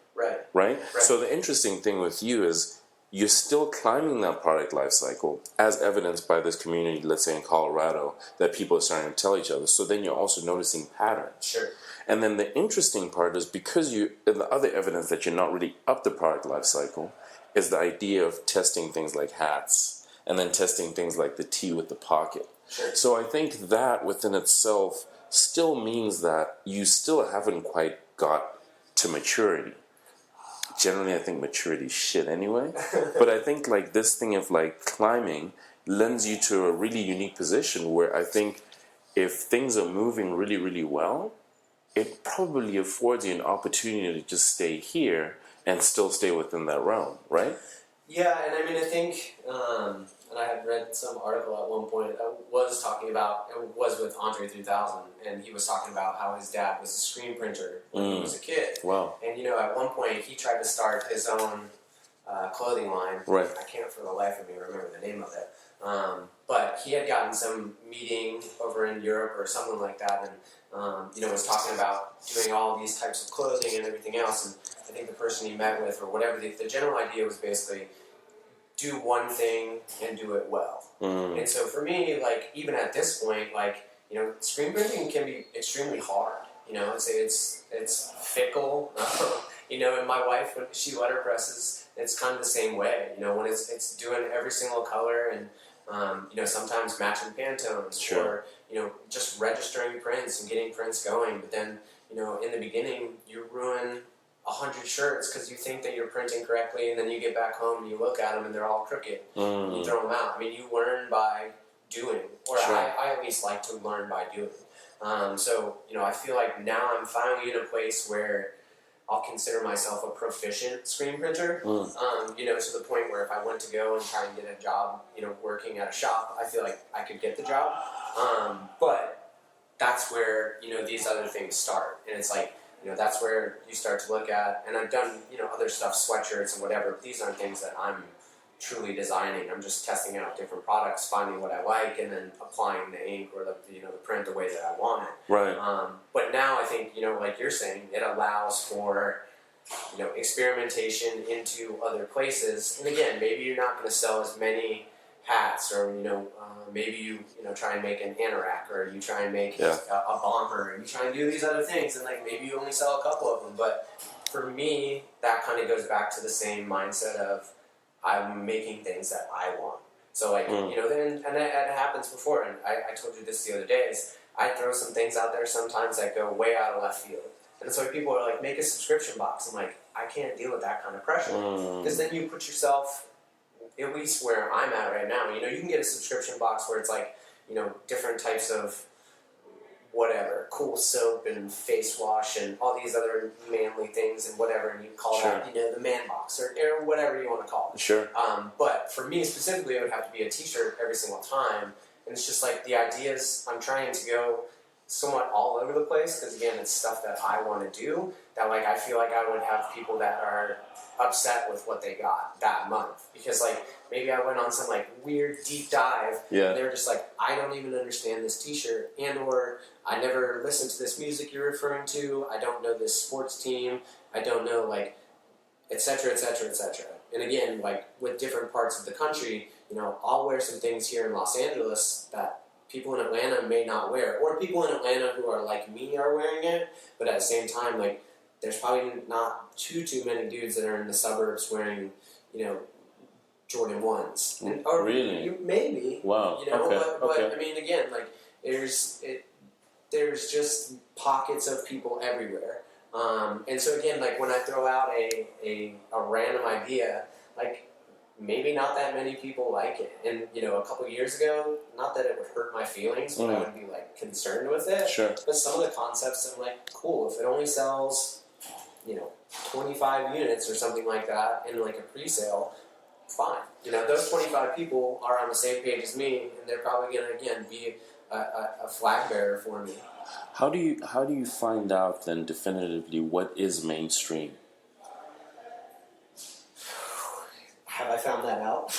Speaker 1: Right? So the interesting thing with you is you're still climbing that product life cycle, as evidenced by this community, let's say in Colorado, that people are starting to tell each other. So then you're also noticing patterns.
Speaker 2: Sure.
Speaker 1: And then the interesting part is because the other evidence that you're not really up the product life cycle is the idea of testing things like hats and then testing things like the tee with the pocket.
Speaker 2: Sure.
Speaker 1: So I think that within itself still means that you still haven't quite got to maturity. Generally, I think maturity is shit anyway. But I think like this thing of like climbing lends you to a really unique position where I think if things are moving really, really well, it probably affords you an opportunity to just stay here and still stay within that realm, right?
Speaker 2: Yeah, and I mean, I think, and I had read some article at one point that was talking about, it was with Andre 3000, and he was talking about how his dad was a screen printer when he was a kid.
Speaker 1: Wow.
Speaker 2: And, at one point he tried to start his own clothing line.
Speaker 1: Right.
Speaker 2: I can't for the life of me remember the name of it. But he had gotten some meeting over in Europe or something like that, and was talking about doing all these types of clothing and everything else. And I think the person he met with, or whatever, the general idea was basically do one thing and do it well. And so for me, like even at this point, like screen printing can be extremely hard. It's fickle. And my wife, when she letterpresses, it's kind of the same way. When it's doing every single color and sometimes matching Pantones,
Speaker 1: sure.
Speaker 2: or just registering prints and getting prints going. But then in the beginning you ruin 100 shirts because you think that you're printing correctly, and then you get back home and you look at them and they're all crooked. And you throw them out. I mean, you learn by doing, or
Speaker 1: sure.
Speaker 2: I at least like to learn by doing. So I feel like now I'm finally in a place where I'll consider myself a proficient screen printer, to the point where if I went to go and try and get a job, working at a shop, I feel like I could get the job. But that's where, these other things start. And it's like, that's where you start to look at, and I've done, other stuff, sweatshirts and whatever, but these aren't things that I'm truly designing. I'm just testing out different products, finding what I like, and then applying the ink or the print the way that I want it.
Speaker 1: Right.
Speaker 2: But now I think, like you're saying, it allows for, experimentation into other places. And again, maybe you're not going to sell as many hats, or maybe you try and make an anorak, or you try and make a bomber, and you try and do these other things, and like maybe you only sell a couple of them. But for me, that kind of goes back to the same mindset of I'm making things that I want. So like then, and it happens before, and I told you this the other day, is I throw some things out there sometimes that go way out of left field. And so people are like, make a subscription box. I'm like, I can't deal with that kind of pressure, because then you put yourself, at least where I'm at right now, you can get a subscription box where it's like, different types of whatever, cool soap and face wash and all these other manly things and whatever, and you call that, the man box or whatever you want to call it.
Speaker 1: Sure.
Speaker 2: But for me specifically, it would have to be a t-shirt every single time. And it's just like the ideas, I'm trying to go somewhat all over the place, because again, it's stuff that I want to do, that like I feel like I would have people that are upset with what they got that month, because like maybe I went on some like weird deep dive, and they're just like, I don't even understand this t-shirt, and or I never listened to this music you're referring to, I don't know this sports team, I don't know, like, etc., etc., etc. And again, like with different parts of the country, I'll wear some things here in Los Angeles that people in Atlanta may not wear, or people in Atlanta who are like me are wearing it, but at the same time, like, there's probably not too many dudes that are in the suburbs wearing, Jordan 1s. Or
Speaker 1: Really?
Speaker 2: Maybe.
Speaker 1: Wow.
Speaker 2: But I mean, again, like, there's just pockets of people everywhere. And so again, like, when I throw out a random idea, like, maybe not that many people like it. And, a couple years ago, not that it would hurt my feelings, but I would be, like, concerned with it.
Speaker 1: Sure.
Speaker 2: But some of the concepts, I'm like, cool, if it only sells, 25 units or something like that in, like, a pre-sale, fine. Those 25 people are on the same page as me, and they're probably going to, again, be a flag bearer for me.
Speaker 1: How do you find out then definitively what is mainstream?
Speaker 2: Have I found that out?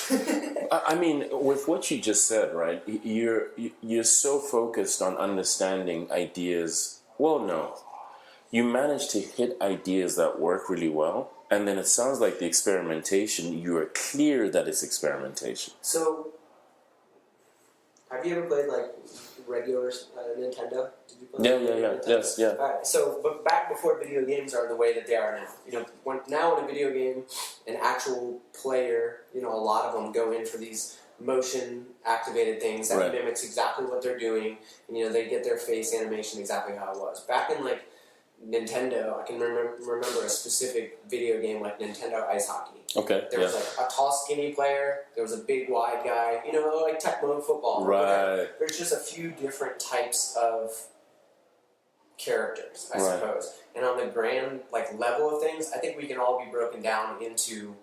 Speaker 1: I mean, with what you just said, right? You're so focused on understanding ideas. Well, no, you manage to hit ideas that work really well, and then it sounds like the experimentation. You are clear that it's experimentation.
Speaker 2: So, have you ever played like regular Nintendo? Did you play?
Speaker 1: Yeah. Yes, yeah.
Speaker 2: All right. So, but back before video games are the way that they are now. Now in a video game, an actual player, a lot of them go in for these motion-activated things that mimics exactly what they're doing, and they get their face animation exactly how it was. Back in like Nintendo, I can remember a specific video game like Nintendo Ice Hockey.
Speaker 1: Okay.
Speaker 2: There was like a tall, skinny player. There was a big, wide guy. Like Tecmo football.
Speaker 1: Right.
Speaker 2: There's just a few different types of characters, I suppose. And on the grand level of things, I think we can all be broken down into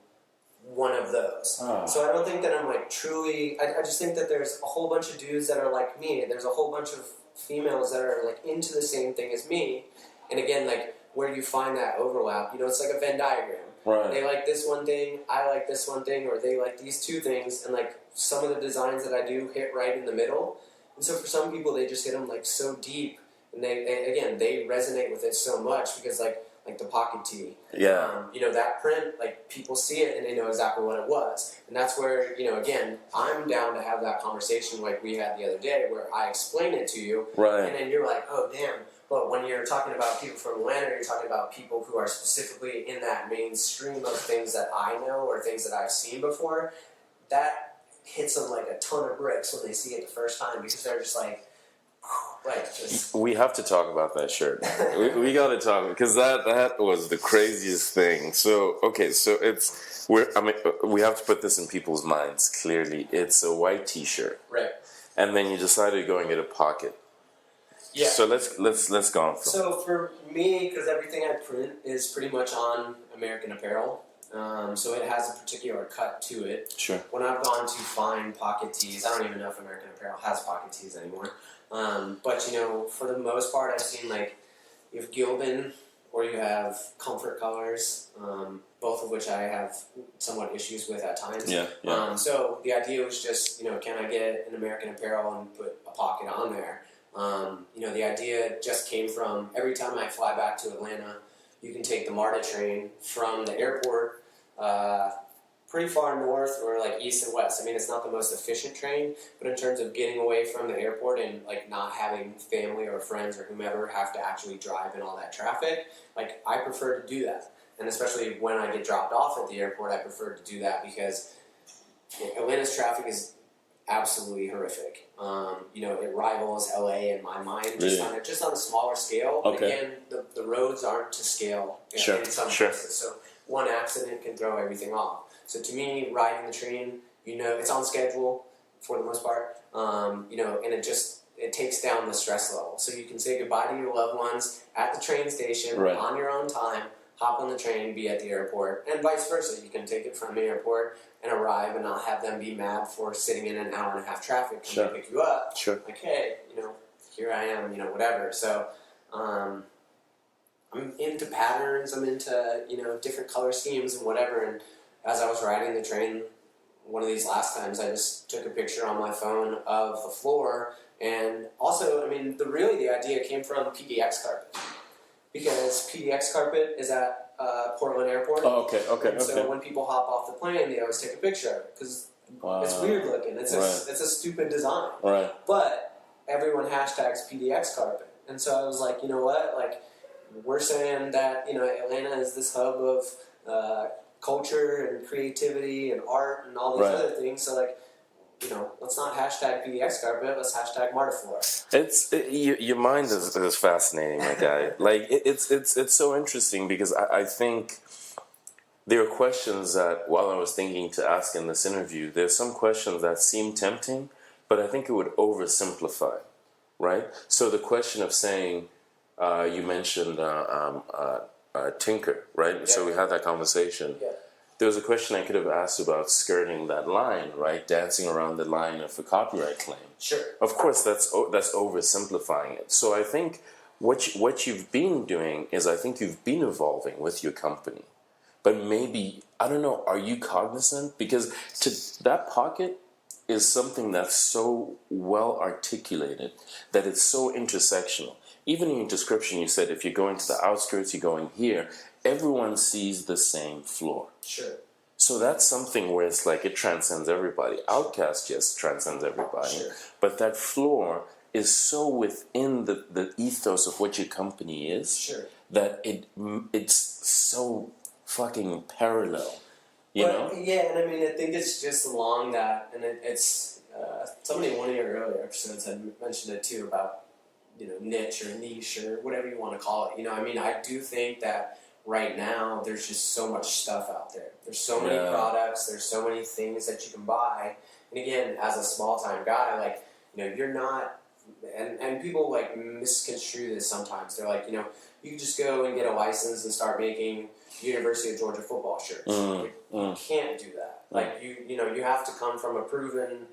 Speaker 2: one of those. So I don't think that I'm like truly. I just think that there's a whole bunch of dudes that are like me. There's a whole bunch of females that are like into the same thing as me. And again, like, where you find that overlap, it's like a Venn diagram.
Speaker 1: Right.
Speaker 2: They like this one thing, I like this one thing, or they like these two things, and like some of the designs that I do hit right in the middle. And so for some people, they just hit them like so deep, and they resonate with it so much because like the pocket tee.
Speaker 1: Yeah.
Speaker 2: That print, like, people see it and they know exactly what it was. And that's where, again, I'm down to have that conversation like we had the other day where I explain it to you.
Speaker 1: Right.
Speaker 2: And then you're like, oh, damn. But when you're talking about people from Atlanta, you're talking about people who are specifically in that mainstream of things that I know or things that I've seen before, that hits them like a ton of bricks when they see it the first time because they're just like, just... We
Speaker 1: have to talk about that shirt. we got to talk because that was the craziest thing. So okay, so we have to put this in people's minds clearly. It's a white T-shirt,
Speaker 2: right?
Speaker 1: And then you decided to go and get a pocket.
Speaker 2: Yeah.
Speaker 1: So let's go on.
Speaker 2: So for me, because everything I print is pretty much on American Apparel, so it has a particular cut to it.
Speaker 1: Sure.
Speaker 2: When I've gone to find pocket tees, I don't even know if American Apparel has pocket tees anymore. But for the most part, I've seen like you have Gildan or you have Comfort Colors, both of which I have somewhat issues with at times.
Speaker 1: Yeah.
Speaker 2: So the idea was just can I get an American Apparel and put a pocket on there? The idea just came from every time I fly back to Atlanta, you can take the MARTA train from the airport pretty far north or like east and west. I mean, it's not the most efficient train, but in terms of getting away from the airport and like not having family or friends or whomever have to actually drive in all that traffic, like I prefer to do that. And especially when I get dropped off at the airport, I prefer to do that because Atlanta's traffic is absolutely horrific. It rivals LA in my mind,
Speaker 1: really?
Speaker 2: just on a smaller scale.
Speaker 1: Okay.
Speaker 2: Again, the roads aren't to scale in some places, so one accident can throw everything off. So to me, riding the train, it's on schedule for the most part. And it takes down the stress level. So you can say goodbye to your loved ones at the train station on your own time. Hop on the train, be at the airport, and vice versa. You can take it from the airport and arrive and not have them be mad for sitting in an hour and a half traffic to pick you up.
Speaker 1: Sure.
Speaker 2: Like, hey, here I am, whatever. So, I'm into patterns. I'm into, different color schemes and whatever. And as I was riding the train, one of these last times, I just took a picture on my phone of the floor. And also, the idea came from PDX Carpet. Because PDX Carpet is at Portland Airport.
Speaker 1: Oh, okay.
Speaker 2: So when people hop off the plane, they always take a picture of it because it's weird looking. It's a stupid design.
Speaker 1: Right.
Speaker 2: But everyone hashtags PDX carpet. And so I was like, you know what? Like, we're saying that, you know, Atlanta is this hub of culture and creativity and art and all these
Speaker 1: Right.
Speaker 2: other things. So, like, you know, let's not hashtag PDX carpet. Let's hashtag Martiflora.
Speaker 1: Your mind is fascinating, my guy. Like it's so interesting because I think there are questions that while I was thinking to ask in this interview, there's some questions that seem tempting, but I think it would oversimplify, right? So the question of saying, you mentioned Tinker, right?
Speaker 2: Yeah.
Speaker 1: So we had that conversation.
Speaker 2: Yeah.
Speaker 1: There was a question I could have asked about skirting that line, right? Dancing around the line of a copyright claim.
Speaker 2: Sure.
Speaker 1: Of course, that's oversimplifying it. So I think what you've been doing is I think you've been evolving with your company, but maybe I don't know. Are you cognizant? Because that pocket is something that's so well articulated that it's so intersectional. Even in your description, you said if you're going to the outskirts, you're going here. Everyone sees the same floor.
Speaker 2: Sure.
Speaker 1: So that's something where it's like it transcends everybody. Outcast just transcends everybody.
Speaker 2: Sure.
Speaker 1: But that floor is so within the ethos of what your company is
Speaker 2: Sure.
Speaker 1: that it's so fucking parallel. You know?
Speaker 2: Yeah, and I mean, I think it's just along that, and it's somebody in one of your earlier episodes had mentioned it too about, you know, niche or niche or whatever you want to call it. You know, I mean, I do think that right now there's just so much stuff out there. There's so many products. There's so many things that you can buy. And again, as a small time guy, like, you know, you're not, and people like misconstrue this sometimes. They're like, you know, you can just go and get a license and start making University of Georgia football shirts. You can't do that. Like, you know, you have to come from a proven,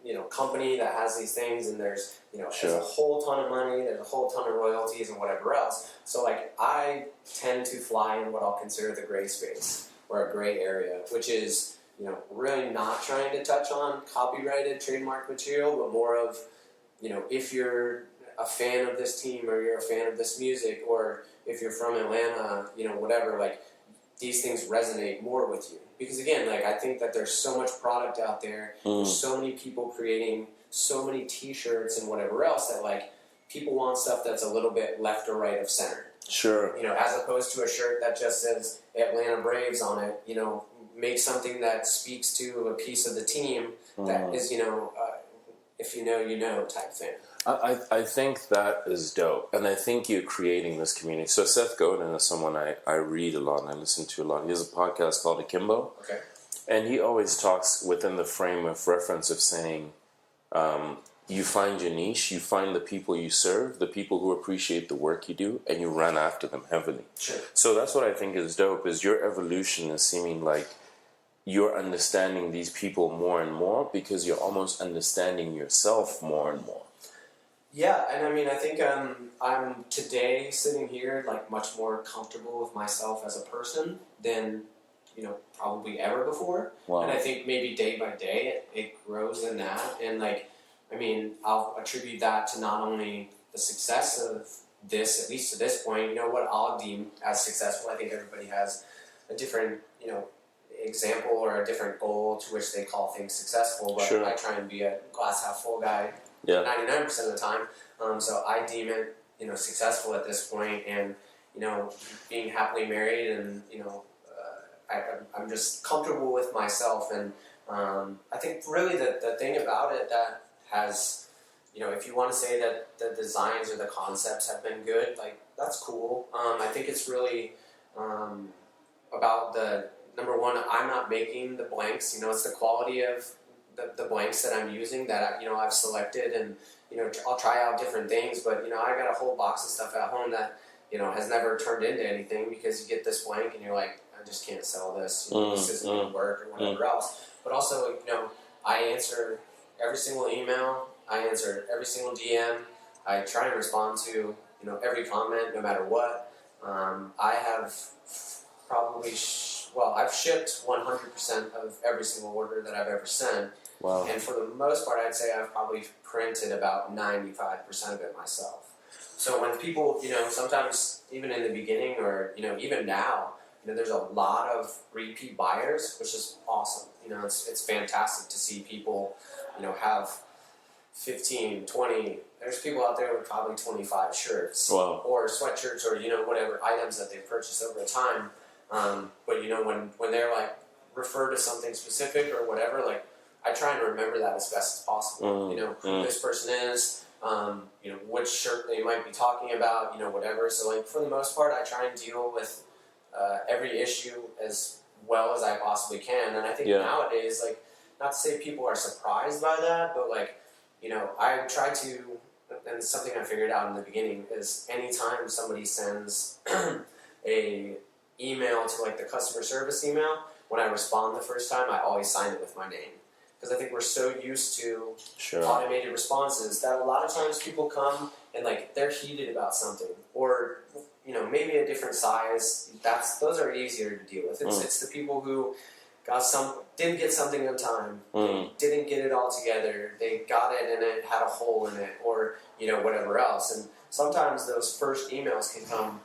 Speaker 2: you know, company that has these things, and there's, you know, there's a whole ton of money, there's a whole ton of royalties and whatever else. So, like, I tend to fly in what I'll consider the gray space, or a gray area, which is, you know, really not trying to touch on copyrighted trademark material, but more of, you know, if you're a fan of this team, or you're a fan of this music, or if you're from Atlanta, you know, whatever, like, these things resonate more with you. Because again, like, I think that there's so much product out there, there's so many people creating so many t-shirts and whatever else that, like, people want stuff that's a little bit left or right of center.
Speaker 1: Sure.
Speaker 2: You know, as opposed to a shirt that just says Atlanta Braves on it, you know, make something that speaks to a piece of the team that is, you know, if you know type thing.
Speaker 1: I think that is dope, and I think you're creating this community. So Seth Godin is someone I read a lot and I listen to a lot. He has a podcast called Akimbo,
Speaker 2: Okay.
Speaker 1: and he always talks within the frame of reference of saying, you find your niche, you find the people you serve, the people who appreciate the work you do, and you run after them heavily.
Speaker 2: Sure.
Speaker 1: So that's what I think is dope, is your evolution is seeming like you're understanding these people more and more because you're almost understanding yourself more and more.
Speaker 2: Yeah, and I mean, I think I'm today sitting here like much more comfortable with myself as a person than, you know, probably ever before.
Speaker 1: Wow.
Speaker 2: And I think maybe day by day it grows in that. And like, I mean, I'll attribute that to not only the success of this, at least to this point, you know, what I'll deem as successful. I think everybody has a different, you know, example or a different goal to which they call things successful. But
Speaker 1: Sure.
Speaker 2: I try and be a glass half full guy.
Speaker 1: Yeah.
Speaker 2: 99% of the time. So I deem it, you know, successful at this point, and, you know, being happily married, and, you know, I'm just comfortable with myself, and I think really the thing about it that has, you know, if you want to say that the designs or the concepts have been good, like, that's cool. I think it's really about the, number one, I'm not making the blanks, you know, it's the quality of the blanks that I'm using that, you know, I've selected, and, you know, I'll try out different things, but, you know, I got a whole box of stuff at home that, you know, has never turned into anything, because you get this blank and you're like, I just can't sell this, you know, this isn't going to work, or whatever else. But also, you know, I answer every single email, I answer every single DM, I try and respond to, you know, every comment, no matter what. I have probably, I've shipped 100% of every single order that I've ever sent.
Speaker 1: Wow.
Speaker 2: And for the most part, I'd say I've probably printed about 95% of it myself. So when people, you know, sometimes even in the beginning, or, you know, even now, you know, there's a lot of repeat buyers, which is awesome. You know, it's fantastic to see people, you know, have 15, 20. There's people out there with probably 25 shirts.
Speaker 1: Wow.
Speaker 2: Or sweatshirts or, whatever items that they've purchased over time. But, when they're, like, refer to something specific or whatever, like, I try and remember that as best as possible. Who this person is, which shirt they might be talking about, whatever. So, like, for the most part, I try and deal with every issue as well as I possibly can. And I think nowadays, like, not to say people are surprised by that, but, like, I try to, and something I figured out in the beginning is anytime somebody sends a email to, like, the customer service email, when I respond the first time, I always sign it with my name. Because I think we're so used to automated responses that a lot of times people come and, like, they're heated about something, or maybe a different size. Those are easier to deal with. It's the people who didn't get something on time, didn't get it all together, they got it and it had a hole in it, or whatever else. And sometimes those first emails can come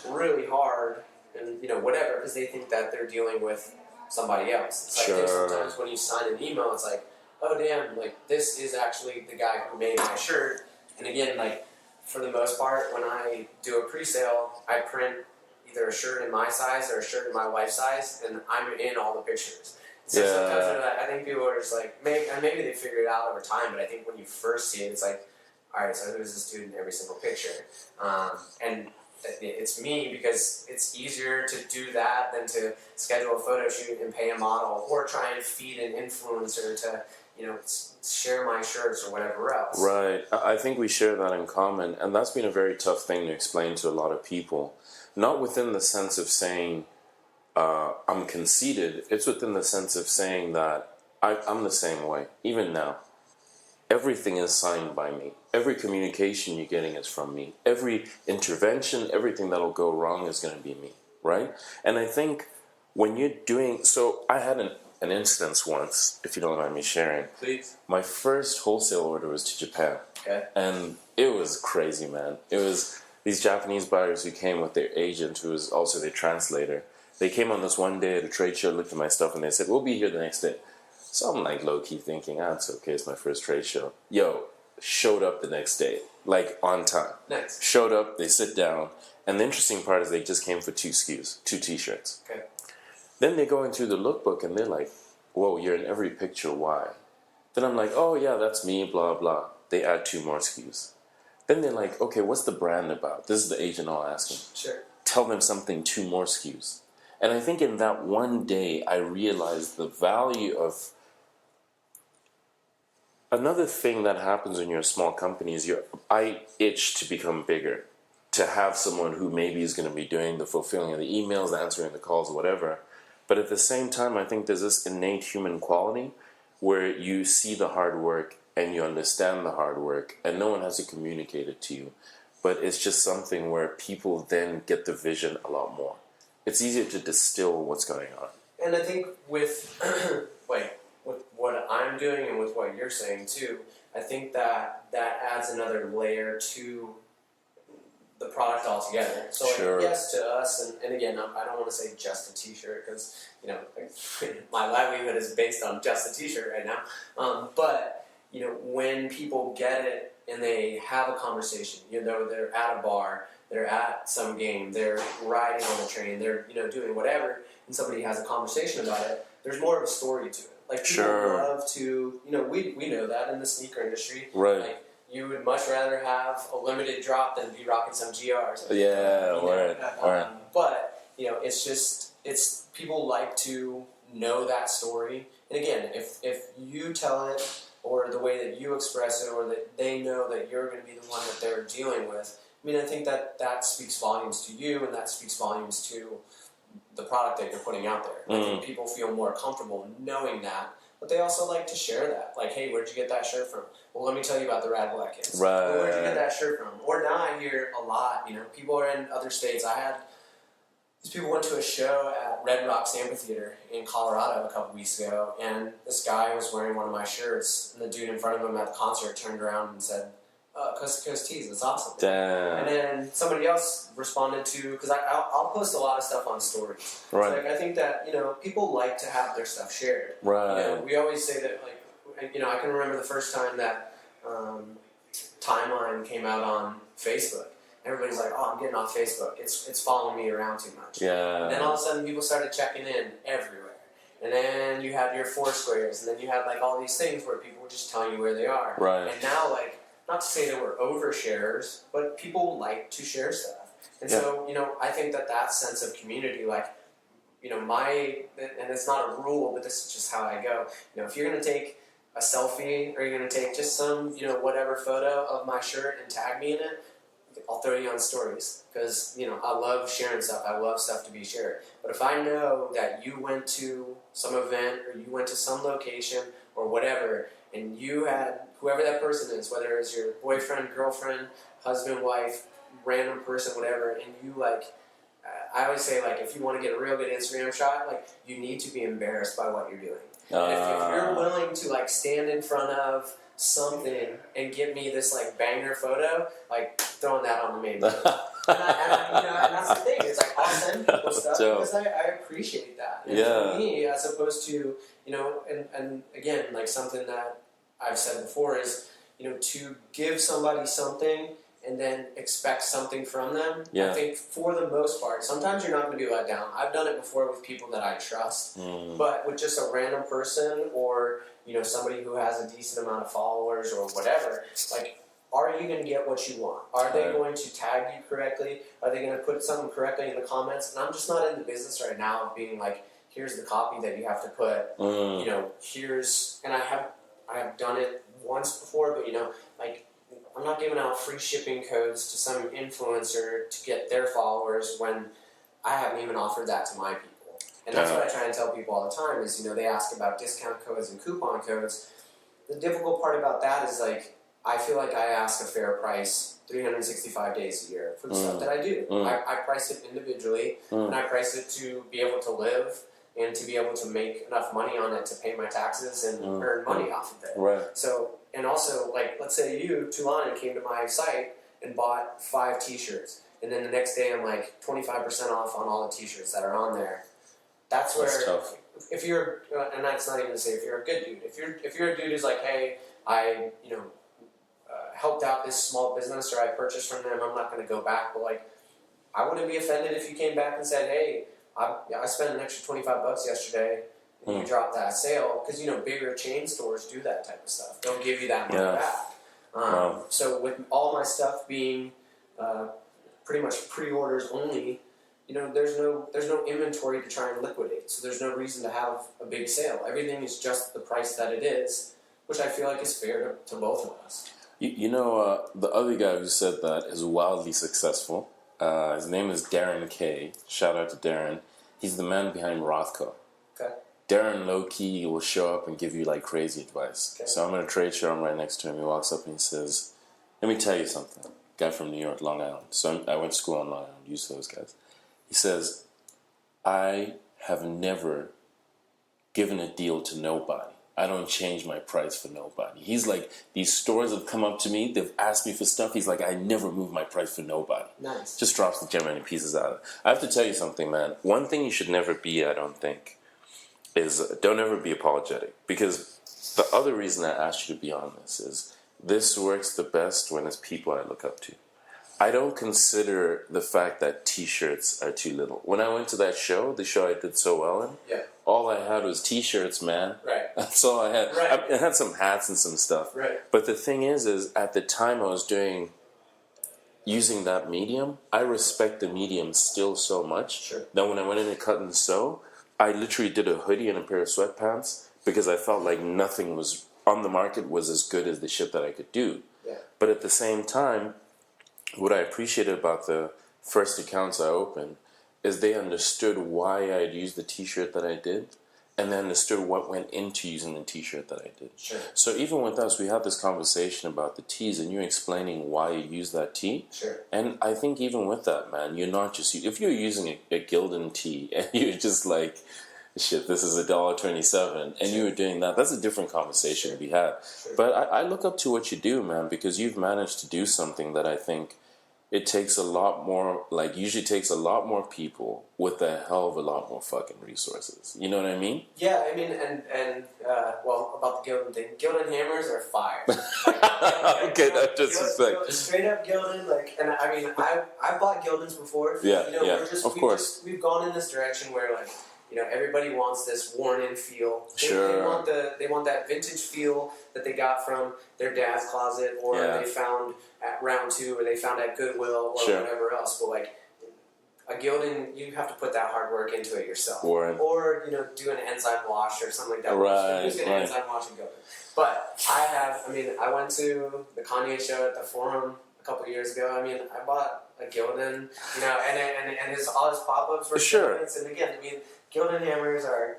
Speaker 2: really hard, and whatever, because they think that they're dealing with somebody else. It's like I think sometimes when you sign an email, it's like, oh damn, like this is actually the guy who made my shirt. And again, like for the most part, when I do a pre-sale, I print either a shirt in my size or a shirt in my wife's size, and I'm in all the pictures. So sometimes I think people are just like, maybe they figure it out over time, but I think when you first see it, it's like, all right, so who's this dude in every single picture? And it's me, because it's easier to do that than to schedule a photo shoot and pay a model, or try and feed an influencer to, share my shirts or whatever else.
Speaker 1: Right. I think we share that in common, and that's been a very tough thing to explain to a lot of people. Not within the sense of saying I'm conceited. It's within the sense of saying that I'm the same way, even now. Everything is signed by me. Every communication you're getting is from me. Every intervention, everything that'll go wrong is going to be me, right? And I think when you're doing... So I had an instance once, if you don't mind me sharing.
Speaker 2: Please.
Speaker 1: My first wholesale order was to Japan.
Speaker 2: Okay.
Speaker 1: And it was crazy, man. It was these Japanese buyers who came with their agent, who was also their translator. They came on this one day at a trade show, looked at my stuff, and they said, we'll be here the next day. So I'm like low-key thinking, it's okay, it's my first trade show. Showed up the next day, like on time.
Speaker 2: Nice.
Speaker 1: Showed up, they sit down, and the interesting part is they just came for 2 SKUs, 2 t-shirts.
Speaker 2: Okay.
Speaker 1: Then they're going through the lookbook and they're like, whoa, you're in every picture, why? Then I'm like, oh yeah, that's me, blah, blah. They add 2 more SKUs. Then they're like, okay, what's the brand about? This is the agent I'll ask him.
Speaker 2: Sure.
Speaker 1: Tell them something, 2 more SKUs. And I think in that one day, I realized the value of... Another thing that happens when you're a small company is I itch to become bigger, to have someone who maybe is going to be doing the fulfilling of the emails, the answering the calls, whatever. But at the same time, I think there's this innate human quality where you see the hard work and you understand the hard work, and no one has to communicate it to you. But it's just something where people then get the vision a lot more. It's easier to distill what's going on.
Speaker 2: And I think with with what I'm doing and with what you're saying too, I think that adds another layer to the product altogether. So
Speaker 1: Sure.
Speaker 2: Yes, to us, and again, I don't want to say just a t-shirt, because my livelihood is based on just a t-shirt right now. But when people get it and they have a conversation, they're at a bar, they're at some game, they're riding on the train, they're doing whatever, and somebody has a conversation about it, there's more of a story to it. Like, people love to, we know that in the sneaker industry.
Speaker 1: Right.
Speaker 2: Like, you would much rather have a limited drop than be rocking some GRs.
Speaker 1: Yeah, word.
Speaker 2: But, it's people like to know that story. And again, if you tell it, or the way that you express it, or that they know that you're going to be the one that they're dealing with, I think that speaks volumes to you, and that speaks volumes to the product that you're putting out there. I think people feel more comfortable knowing that, but they also like to share that. Like, hey, where'd you get that shirt from? Well, let me tell you about the Rad Black Kids.
Speaker 1: Right.
Speaker 2: Or where'd you get that shirt from? Or now I hear a lot, people are in other states. These people went to a show at Red Rocks Amphitheater in Colorado a couple weeks ago, and this guy was wearing one of my shirts, and the dude in front of him at the concert turned around and said, Coast to Coast Tees, it's awesome.
Speaker 1: Damn.
Speaker 2: And then somebody else responded to, because I'll post a lot of stuff on stories.
Speaker 1: Right.
Speaker 2: So, I think that, people like to have their stuff shared.
Speaker 1: Right.
Speaker 2: We always say that, I can remember the first time that timeline came out on Facebook. Everybody's like, "Oh, I'm getting off Facebook. It's following me around too much."
Speaker 1: Yeah.
Speaker 2: And then all of a sudden, people started checking in everywhere. And then you had your Foursquares, and then you had like all these things where people were just telling you where they are.
Speaker 1: Right.
Speaker 2: And now, like, not to say that we're oversharers, but people like to share stuff. And
Speaker 1: Yeah.
Speaker 2: so, I think that sense of community, like, and it's not a rule, but this is just how I go. If you're going to take a selfie, or you're going to take just some, whatever photo of my shirt and tag me in it, I'll throw you on stories, because I love sharing stuff. I love stuff to be shared. But if I know that you went to some event, or you went to some location or whatever, and you had whoever that person is, whether it's your boyfriend, girlfriend, husband, wife, random person, whatever, and you I always say, like, if you want to get a real good Instagram shot, like, you need to be embarrassed by what you're doing. If you're willing to, like, stand in front of something and give me this, like, banger photo, like, throwing that on the main page. and that's the thing. It's like, I'll send people stuff because I appreciate that. And for me, as opposed to, and again, like, something that I've said before is, to give somebody something and then expect something from them. I think for the most part, sometimes you're not going to be let down. I've done it before with people that I trust, but with just a random person, or somebody who has a decent amount of followers or whatever, like, are you going to get what you want? Are they going to tag you correctly? Are they going to put something correctly in the comments? And I'm just not in the business right now of being like, here's the copy that you have to put, here's, and I have done it once before, but like, I'm not giving out free shipping codes to some influencer to get their followers when I haven't even offered that to my people. And that's what I try and tell people all the time is, they ask about discount codes and coupon codes. The difficult part about that is, like, I feel like I ask a fair price 365 days a year for the stuff that I do. I price it individually, and I price it to be able to live and to be able to make enough money on it to pay my taxes and earn money off of it.
Speaker 1: Right.
Speaker 2: So, and also, like, let's say you, Tulane, came to my site and bought 5 t-shirts, and then the next day I'm like 25% off on all the t-shirts that are on there. That's where,
Speaker 1: tough.
Speaker 2: If you're, and that's not even to say if you're a good dude. If you're a dude who's like, hey, I, helped out this small business, or I purchased from them, I'm not going to go back. But, like, I wouldn't be offended if you came back and said, hey, I spent an extra $25 yesterday, and you dropped that sale, because bigger chain stores do that type of stuff. They'll give you that money back. So with all my stuff being pretty much pre-orders only, there's no inventory to try and liquidate. So there's no reason to have a big sale. Everything is just the price that it is, which I feel like is fair to both of us.
Speaker 1: The other guy who said that is wildly successful. His name is Darren Kay. Shout out to Darren. He's the man behind Rothko.
Speaker 2: Okay.
Speaker 1: Darren low-key will show up and give you, like, crazy advice. Okay. So I'm at a trade show. I'm right next to him. He walks up and he says, let me tell you something. Guy from New York, Long Island. So I went to school on Long Island. Used those guys. He says, I have never given a deal to nobody. I don't change my price for nobody. He's like, these stores have come up to me, they've asked me for stuff. He's like, I never move my price for nobody. Nice. Just drops the gem and pieces out of it. I have to tell you something, man. One thing you should never be, I don't think, is don't ever be apologetic. Because the other reason I asked you to be on this works the best when it's people I look up to. I don't consider the fact that t-shirts are too little. When I went to that show, the show I did so well in, all I had was t-shirts, man.
Speaker 2: Right.
Speaker 1: That's all I had. Right. I had some hats and some stuff.
Speaker 2: Right.
Speaker 1: But the thing is at the time I was using that medium, I respect the medium still so much that when I went in and cut and sew, I literally did a hoodie and a pair of sweatpants because I felt like nothing was on the market was as good as the shit that I could do.
Speaker 2: Yeah.
Speaker 1: But at the same time, what I appreciated about the first accounts I opened is they understood why I'd used the t-shirt that I did, and they understood what went into using the t-shirt that I did.
Speaker 2: Sure.
Speaker 1: So even with us, we had this conversation about the tees, and you're explaining why you use that tee.
Speaker 2: Sure.
Speaker 1: And I think even with that, man, you're not just... If you're using a Gildan tee, and you're just like, shit, this is $1.27, and you were doing that, that's a different conversation to be had. Sure. But I look up to what you do, man, because you've managed to do something that I think... It takes a lot more, usually takes a lot more people with a hell of a lot more fucking resources. You know what I mean?
Speaker 2: Yeah, I mean, and about the Gildan thing, Gildan hammers are fire. Like,
Speaker 1: Okay, not disrespect.
Speaker 2: Straight up Gildan, like, and I mean, I bought Gildans before.
Speaker 1: Yeah,
Speaker 2: you know,
Speaker 1: yeah,
Speaker 2: we're
Speaker 1: of course.
Speaker 2: we've gone in this direction where, like, you know, everybody wants this worn-in feel.
Speaker 1: Sure.
Speaker 2: They want that vintage feel that they got from their dad's closet, or
Speaker 1: Yeah.
Speaker 2: they found at Round 2, or they found at Goodwill, or
Speaker 1: Sure.
Speaker 2: whatever else. But like a Gildan, you have to put that hard work into it yourself,
Speaker 1: Right.
Speaker 2: or you know, do an enzyme wash or something like that.
Speaker 1: Right,
Speaker 2: Who's gonna
Speaker 1: right.
Speaker 2: enzyme wash a Gildan? But I went to the Kanye show at the Forum a couple years ago. I mean, I bought a Gildan, you know, and all his pop-ups were
Speaker 1: Sure.
Speaker 2: Gildans. And again, I mean, Gildan hammers are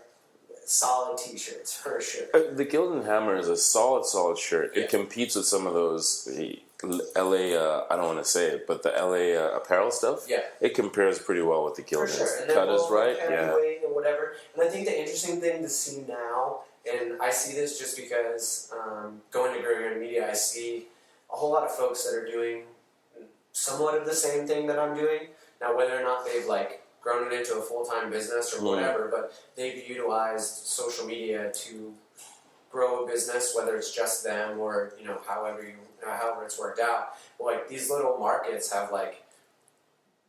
Speaker 2: solid T-shirts for sure.
Speaker 1: The Gildan Hammer is a solid shirt. It competes with some of those the LA. I don't want to say it, but the LA apparel stuff.
Speaker 2: Yeah.
Speaker 1: It compares pretty well with the
Speaker 2: For
Speaker 1: Gildan.
Speaker 2: sure. And
Speaker 1: The cut
Speaker 2: they're
Speaker 1: is
Speaker 2: both
Speaker 1: right. Yeah.
Speaker 2: heavyweight and whatever. And I think the interesting thing to see now, and I see this just because going to Gregory Media, I see a whole lot of folks that are doing somewhat of the same thing that I'm doing. Now, whether or not they've like grown it into a full-time business or whatever, but they've utilized social media to grow a business, whether it's just them or you know however it's worked out. But, like these little markets have like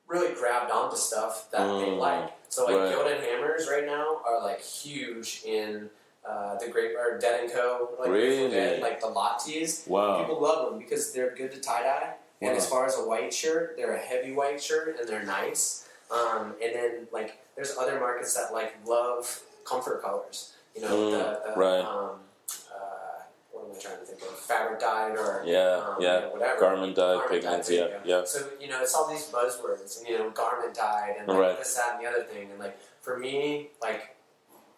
Speaker 2: really grabbed onto stuff that they like. So like
Speaker 1: Right.
Speaker 2: Gildan hammers right now are like huge in the Great or Dead and Co. Like
Speaker 1: Really?
Speaker 2: Dead, like the lot tees.
Speaker 1: Wow.
Speaker 2: People love them because they're good to tie dye. And
Speaker 1: Wow.
Speaker 2: as far as a white shirt, they're a heavy white shirt and they're nice. And then like there's other markets that like love comfort colors. You know, the
Speaker 1: right.
Speaker 2: what am I trying to think of? Fabric dyed or
Speaker 1: Yeah,
Speaker 2: you
Speaker 1: yeah.
Speaker 2: know, whatever.
Speaker 1: Garment dyed
Speaker 2: Garment
Speaker 1: pigments.
Speaker 2: dyed, there
Speaker 1: Yeah,
Speaker 2: you go.
Speaker 1: yeah.
Speaker 2: So you know, it's all these buzzwords, and you know, garment dyed, and like
Speaker 1: Right.
Speaker 2: this, that, and the other thing. And like for me, like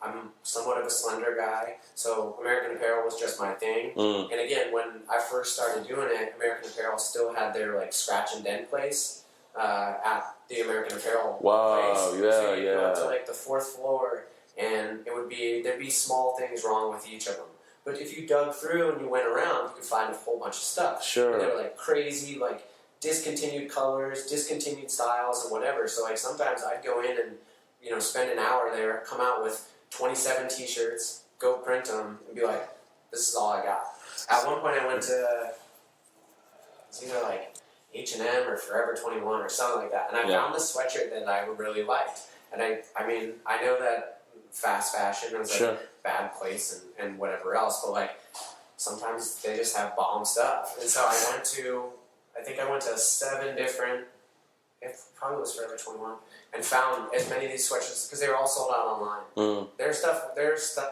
Speaker 2: I'm somewhat of a slender guy, so American Apparel was just my thing.
Speaker 1: Mm.
Speaker 2: And again, when I first started doing it, American Apparel still had their like scratch and dent place at the American Apparel
Speaker 1: Wow,
Speaker 2: place.
Speaker 1: yeah,
Speaker 2: So you go up to
Speaker 1: yeah.
Speaker 2: like the 4th floor, and there'd be small things wrong with each of them. But if you dug through and you went around, you could find a whole bunch of stuff.
Speaker 1: Sure.
Speaker 2: And they were like crazy, like discontinued colors, discontinued styles, and whatever. So like sometimes I'd go in and you know spend an hour there, come out with 27 T-shirts, go print them, and be like, "This is all I got." At one point, I went to it was either like H&M or Forever 21 or something like that, and I found this sweatshirt that I really liked. And I mean, I know that fast fashion is
Speaker 1: Sure.
Speaker 2: a bad place and whatever else, but like sometimes they just have bomb stuff. And so I think I went to 7 different, it probably was Forever 21, and found as many of these sweatshirts because they were all sold out online.
Speaker 1: Mm.
Speaker 2: There's stuff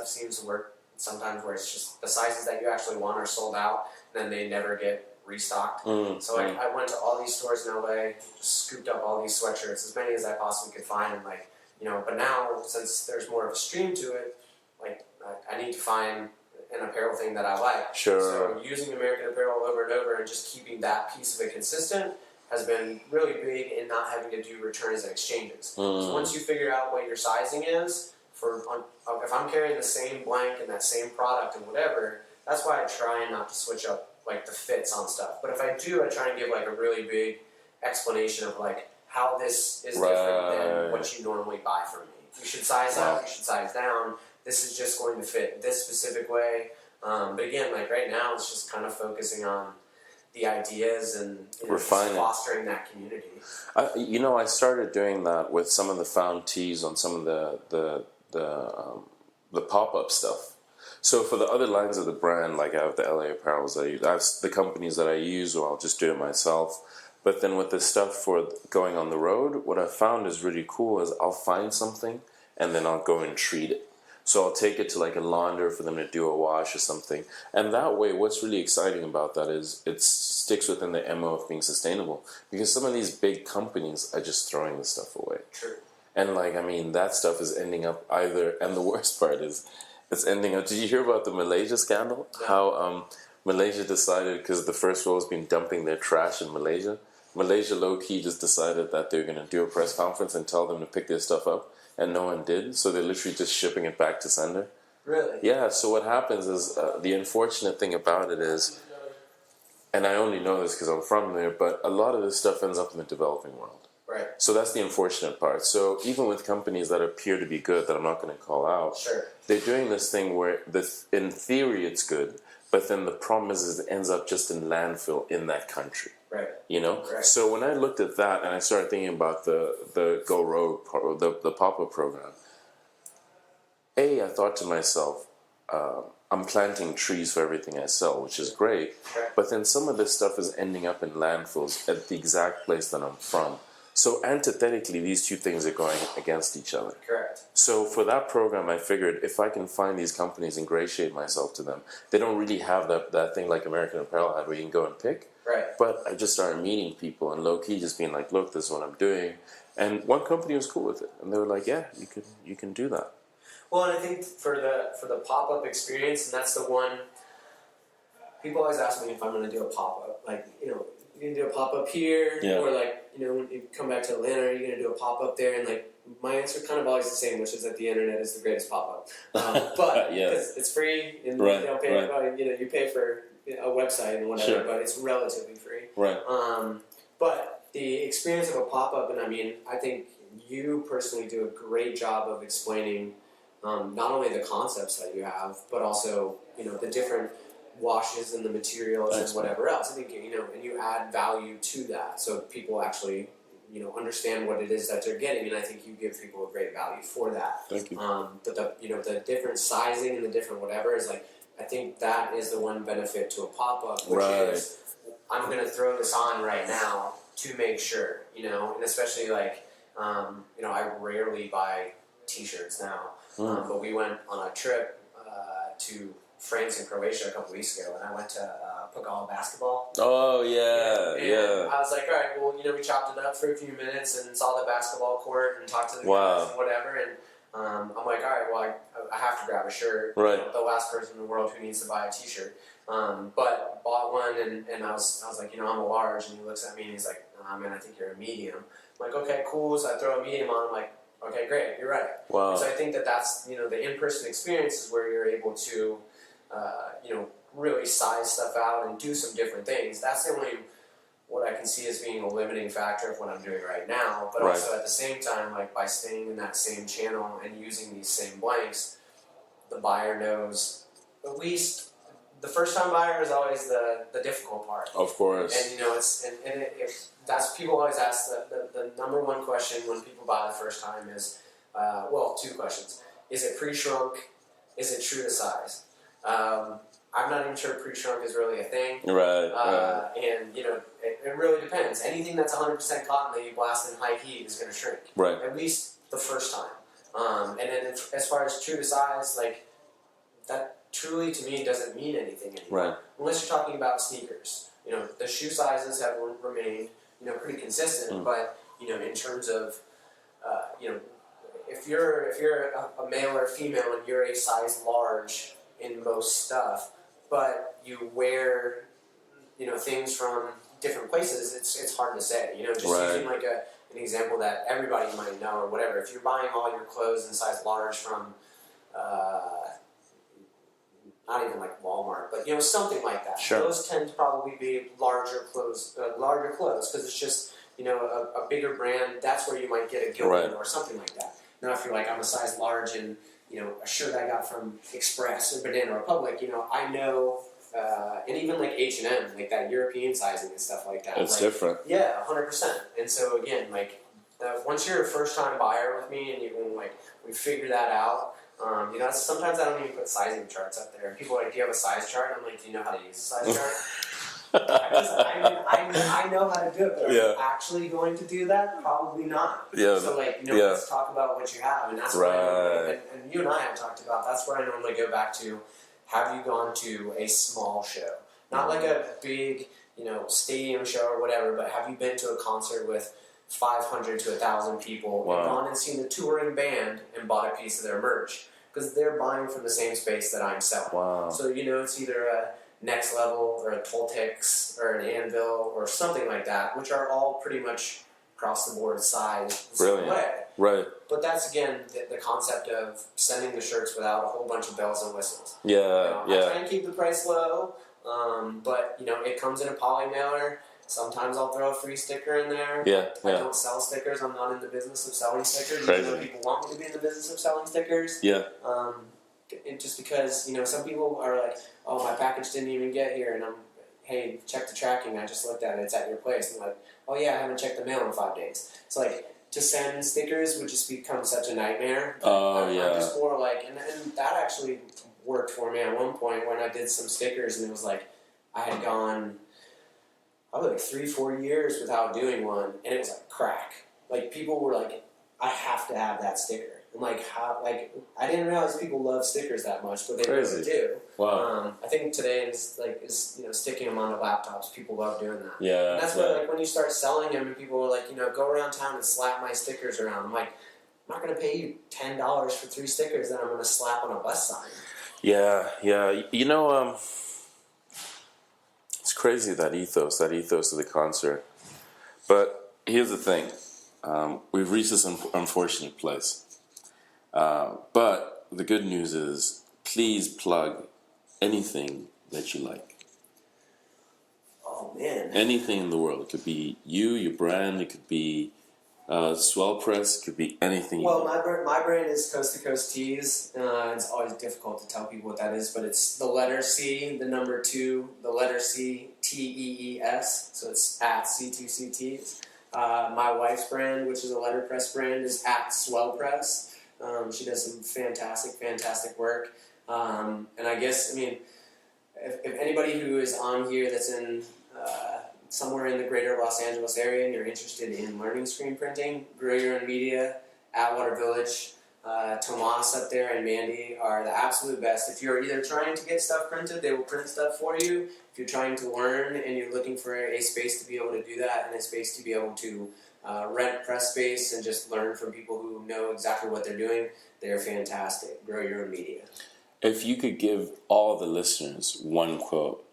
Speaker 2: seems to work sometimes where it's just the sizes that you actually want are sold out, and then they never get restocked. So like I went to all these stores in LA, just scooped up all these sweatshirts, as many as I possibly could find, and like you know. But now since there's more of a stream to it, like I need to find an apparel thing that I like.
Speaker 1: Sure.
Speaker 2: So using American Apparel over and over and just keeping that piece of it consistent has been really big in not having to do returns and exchanges. So once you figure out what your sizing is, if I'm carrying the same blank and that same product and whatever, that's why I try not to switch up like the fits on stuff. But if I do, I try and give like a really big explanation of like how this is different than what you normally buy from me. You should size up, you should size down. This is just going to fit this specific way. But again, like right now, it's just kind of focusing on the ideas and
Speaker 1: Refining.
Speaker 2: fostering that community.
Speaker 1: I started doing that with some of the found teas on some of the pop-up stuff. So for the other lines of the brand, like I have the LA apparels I use, I have the companies that I use, or I'll just do it myself. But then with the stuff for going on the road, what I found is really cool is I'll find something and then I'll go and treat it. So I'll take it to like a launderer for them to do a wash or something. And that way, what's really exciting about that is it sticks within the MO of being sustainable. Because some of these big companies are just throwing the stuff away.
Speaker 2: True.
Speaker 1: And like, I mean, that stuff is ending up either, and the worst part is, it's ending up, did you hear about the Malaysia scandal?
Speaker 2: No.
Speaker 1: How Malaysia decided, because the first world's been dumping their trash in Malaysia, Malaysia low-key just decided that they're going to do a press conference and tell them to pick their stuff up. And no one did, so they're literally just shipping it back to sender.
Speaker 2: Really?
Speaker 1: Yeah, so what happens is, the unfortunate thing about it is, and I only know this because I'm from there, but a lot of this stuff ends up in the developing world.
Speaker 2: Right.
Speaker 1: So that's the unfortunate part. So even with companies that appear to be good, that I'm not going to call out,
Speaker 2: Sure.
Speaker 1: they're doing this thing where, in theory, it's good, but then the problem is it ends up just in landfill in that country.
Speaker 2: Right.
Speaker 1: You know,
Speaker 2: Right.
Speaker 1: so when I looked at that and I started thinking about the Go Rogue, the pop-up program, I thought to myself, I'm planting trees for everything I sell, which is great,
Speaker 2: Right.
Speaker 1: but then some of this stuff is ending up in landfills at the exact place that I'm from. So antithetically, these two things are going against each other.
Speaker 2: Correct.
Speaker 1: So for that program, I figured if I can find these companies, ingratiate myself to them, they don't really have that thing like American Apparel had where you can go and pick.
Speaker 2: Right.
Speaker 1: But I just started meeting people and low-key just being like, look, this is what I'm doing. And one company was cool with it. And they were like, yeah, you can do that.
Speaker 2: Well, and I think for the pop-up experience, and that's the one, people always ask me if I'm going to do a pop-up. Like, you know, you're going to do a pop-up here,
Speaker 1: Yeah.
Speaker 2: or like, you know, when you come back to Atlanta, are you going to do a pop-up there? And like, my answer kind of always the same, which is that the internet is the greatest pop-up. But
Speaker 1: Yeah.
Speaker 2: because it's free, and
Speaker 1: Right,
Speaker 2: you don't pay,
Speaker 1: right.
Speaker 2: you know, you pay for a website and whatever,
Speaker 1: Sure.
Speaker 2: but it's relatively free.
Speaker 1: Right.
Speaker 2: But the experience of a pop-up, and I mean, I think you personally do a great job of explaining not only the concepts that you have, but also, you know, the different washes and the materials
Speaker 1: Thanks,
Speaker 2: and whatever else. I think, you know, and you add value to that so people actually, you know, understand what it is that they're getting, and I think you give people a great value for that.
Speaker 1: Thank you.
Speaker 2: But the, you know, the different sizing and the different whatever is like, I think that is the one benefit to a pop-up, which
Speaker 1: Right.
Speaker 2: is I'm going to throw this on right now to make sure, you know, and especially like, you know, I rarely buy T-shirts now, but we went on a trip to France and Croatia a couple weeks ago, and I went to Pagala basketball.
Speaker 1: Oh, yeah,
Speaker 2: And
Speaker 1: yeah.
Speaker 2: I was like, all right, well, you know, we chopped it up for a few minutes and saw the basketball court and talked to the
Speaker 1: Wow.
Speaker 2: guys and whatever, and I'm like, all right, well, I have to grab a shirt.
Speaker 1: Right.
Speaker 2: You know, the last person in the world who needs to buy a T-shirt. But bought one, and I was like, you know, I'm a large, and he looks at me and he's like, nah, man, I think you're a medium. I'm like, okay, cool. So I throw a medium on. I'm like, okay, great, you're right.
Speaker 1: Wow.
Speaker 2: And so I think that's, you know, the in-person experience is where you're able to, you know, really size stuff out and do some different things. That's the only what I can see as being a limiting factor of what I'm doing right now. But
Speaker 1: Right.
Speaker 2: also at the same time, like by staying in that same channel and using these same blanks, the buyer knows at least. The first time buyer is always the difficult part.
Speaker 1: Of course.
Speaker 2: And you know, that's people always ask the number one question when people buy the first time is, well, two questions. Is it pre-shrunk? Is it true to size? I'm not even sure pre-shrunk is really a thing.
Speaker 1: Right, right.
Speaker 2: And you know, it really depends. Anything that's 100% cotton that you blast in high heat is going to shrink.
Speaker 1: Right.
Speaker 2: At least the first time. And then as far as true to size, like that truly to me doesn't mean anything anymore.
Speaker 1: Right.
Speaker 2: Unless you're talking about sneakers. You know, the shoe sizes have remained, you know, pretty consistent, but, you know, in terms of, you know, if you're a male or female and you're a size large in most stuff, but you wear, you know, things from different places, it's hard to say. You know, just
Speaker 1: Right.
Speaker 2: using like an example that everybody might know or whatever. If you're buying all your clothes in size large from, not even like Walmart, but you know, something like that.
Speaker 1: Sure.
Speaker 2: Those tend to probably be larger clothes because it's just, you know, a bigger brand. That's where you might get a Gildan
Speaker 1: Right.
Speaker 2: or something like that. Now, if you're like, I'm a size large and, you know, a shirt I got from Express or Banana Republic, you know, I know, and even like H&M, like that European sizing and stuff like that.
Speaker 1: It's
Speaker 2: like,
Speaker 1: different.
Speaker 2: Yeah, 100%. And so again, like, once you're a first-time buyer with me and we figure that out, you know, sometimes I don't even put sizing charts up there. People are like, do you have a size chart? I'm like, do you know how to use a size chart? I know how to do it, but
Speaker 1: Yeah.
Speaker 2: are you actually going to do that? Probably not.
Speaker 1: Yeah.
Speaker 2: So, like, you know,
Speaker 1: Yeah.
Speaker 2: let's talk about what you have. And that's
Speaker 1: Right.
Speaker 2: and you and I have talked about, that's where I normally go back to, have you gone to a small show? Not like a big, you know, stadium show or whatever, but have you been to a concert with 500 to 1,000 people
Speaker 1: Wow.
Speaker 2: and gone and seen the touring band and bought a piece of their merch? Because they're buying from the same space that I'm selling.
Speaker 1: Wow.
Speaker 2: So, you know, it's either a Next Level or a Toltecs or an Anvil or something like that, which are all pretty much across the board sized the same
Speaker 1: Brilliant.
Speaker 2: way.
Speaker 1: Right.
Speaker 2: But that's, again, the concept of sending the shirts without a whole bunch of bells and whistles.
Speaker 1: Yeah,
Speaker 2: You know, I
Speaker 1: yeah.
Speaker 2: try and keep the price low, but, you know, it comes in a poly mailer. Sometimes I'll throw a free sticker in there.
Speaker 1: Yeah,
Speaker 2: I
Speaker 1: yeah.
Speaker 2: don't sell stickers. I'm not in the business of selling stickers.
Speaker 1: Crazy.
Speaker 2: Even though people want me to be in the business of selling stickers.
Speaker 1: Yeah.
Speaker 2: just because, you know, some people are like, oh, my package didn't even get here, and hey, check the tracking, I just looked at it, it's at your place. And they're like, oh yeah, I haven't checked the mail in 5 days. It's like, to send stickers would just become such a nightmare. I'm just more like, and that actually worked for me at one point when I did some stickers, and it was like, I had gone probably like 3-4 years without doing one, and it was like crack. Like, people were like, I have to have that sticker. I'm like, how? Like, I didn't realize people love stickers that much, but they really do.
Speaker 1: Wow.
Speaker 2: I think today is you know, sticking them on the laptops. People love doing that.
Speaker 1: Yeah.
Speaker 2: And that's why, like, when you start selling them, and people are like, you know, go around town and slap my stickers around. I'm like, I'm not going to pay you $10 for 3 stickers that I'm going to slap on a bus sign.
Speaker 1: Yeah. You know, it's crazy, that ethos of the concert. But here's the thing. We've reached this unfortunate place. But the good news is, please plug anything that you like.
Speaker 2: Oh, man.
Speaker 1: Anything in the world. It could be you, your brand. It could be Swell Press. It could be anything.
Speaker 2: Well, my brand is Coast to Coast Tees. It's always difficult to tell people what that is, but it's the letter C, the number 2, the letter C, TEES. So it's at C2C Tees. My wife's brand, which is a letterpress brand, is at Swell Press. She does some fantastic work. And I guess, I mean, if anybody who is on here that's in somewhere in the greater Los Angeles area and you're interested in learning screen printing, Grow Your Own Media, Atwater Village, Tomas up there and Mandy are the absolute best. If you're either trying to get stuff printed, they will print stuff for you. If you're trying to learn and you're looking for a space to be able to do that and a space to be able to rent press space and just learn from people who know exactly what they're doing, they're fantastic. Grow Your Own Media.
Speaker 1: If you could give all the listeners one quote,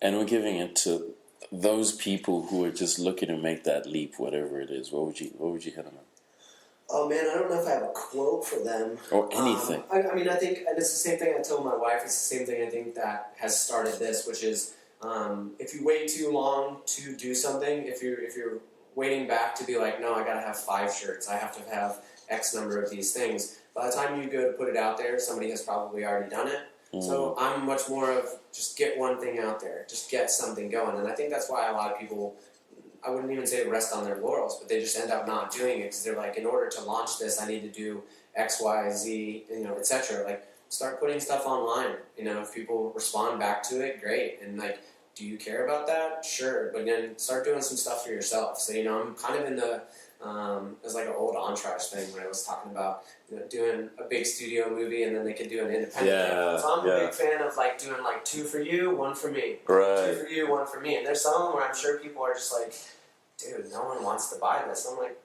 Speaker 1: and we're giving it to those people who are just looking to make that leap, whatever it is, what would you hit them on?
Speaker 2: Oh man, I don't know if I have a quote for them.
Speaker 1: Or anything.
Speaker 2: I mean, I think, and it's the same thing I told my wife, it's the same thing I think that has started this, which is, if you wait too long to do something, if you're waiting back to be like, no, I gotta have 5 shirts, I have to have X number of these things. By the time you go to put it out there, somebody has probably already done it. So I'm much more of just get one thing out there, just get something going. And I think that's why a lot of people, I wouldn't even say rest on their laurels, but they just end up not doing it because they're like, in order to launch this, I need to do X, Y, Z, you know, etc. Like, start putting stuff online. You know, if people respond back to it, great. And like, do you care about that? Sure. But then start doing some stuff for yourself. So, you know, I'm kind of in the, it was like an old Entourage thing when I was talking about, you know, doing a big studio movie and then they could do an independent thing. So I'm a big fan of like doing like 2 for you, 1 for me.
Speaker 1: Right.
Speaker 2: 2 for you, 1 for me. And there's some where I'm sure people are just like, dude, no one wants to buy this. I'm like,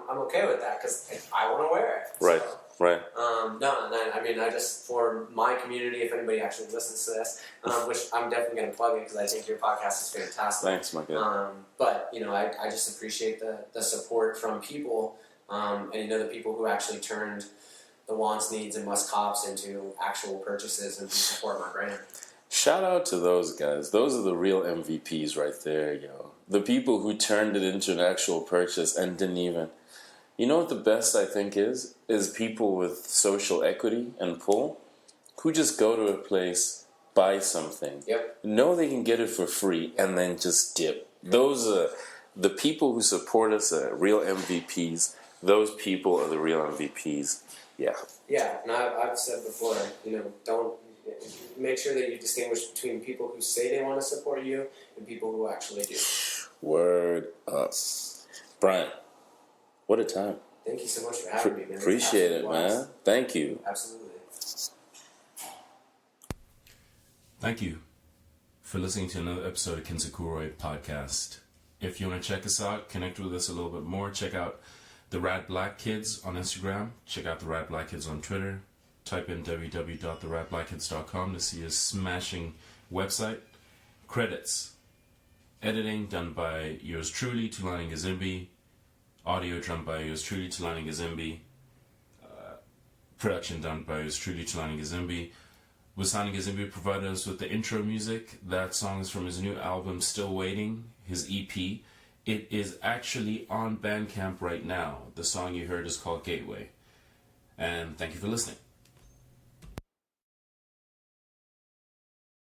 Speaker 2: I'm okay with that because I want to wear it.
Speaker 1: Right.
Speaker 2: So,
Speaker 1: Right.
Speaker 2: No, and I mean, I just, for my community, if anybody actually listens to this, which I'm definitely going to plug it because I think your podcast is fantastic.
Speaker 1: Thanks, my guy.
Speaker 2: But, you know, I just appreciate the support from people, and, you know, the people who actually turned the wants, needs, and must-cops into actual purchases and who support my brand.
Speaker 1: Shout out to those guys. Those are the real MVPs right there, yo. The people who turned it into an actual purchase and didn't even... You know what the best, I think, is people with social equity and pull who just go to a place, buy something, know they can get it for free, and then just dip. Those are the people who support us are real MVPs. Those people are the real MVPs. Yeah. Yeah,
Speaker 2: and I've said before, you know, don't make sure that you distinguish between people who say they want to support you and people who actually do.
Speaker 1: Word up. Brian. What a time.
Speaker 2: Thank you so much for having me, man.
Speaker 1: Appreciate it, man. Thank you.
Speaker 2: Absolutely.
Speaker 1: Thank you for listening to another episode of Kinsakuroi Podcast. If you want to check us out, connect with us a little bit more, check out the Rad Black Kids on Instagram. Check out the Rad Black Kids on Twitter. Type in www.theradblackkids.com to see a smashing website. Credits. Editing done by yours truly, Tulani Gazimbi. Audio done by yours truly, Tulani Gazimbi. Production done by yours truly, Tulani Gazimbi. Wasani Gazimbi provided us with the intro music. That song is from his new album, Still Waiting, his EP. It is actually on Bandcamp right now. The song you heard is called Gateway. And thank you for listening.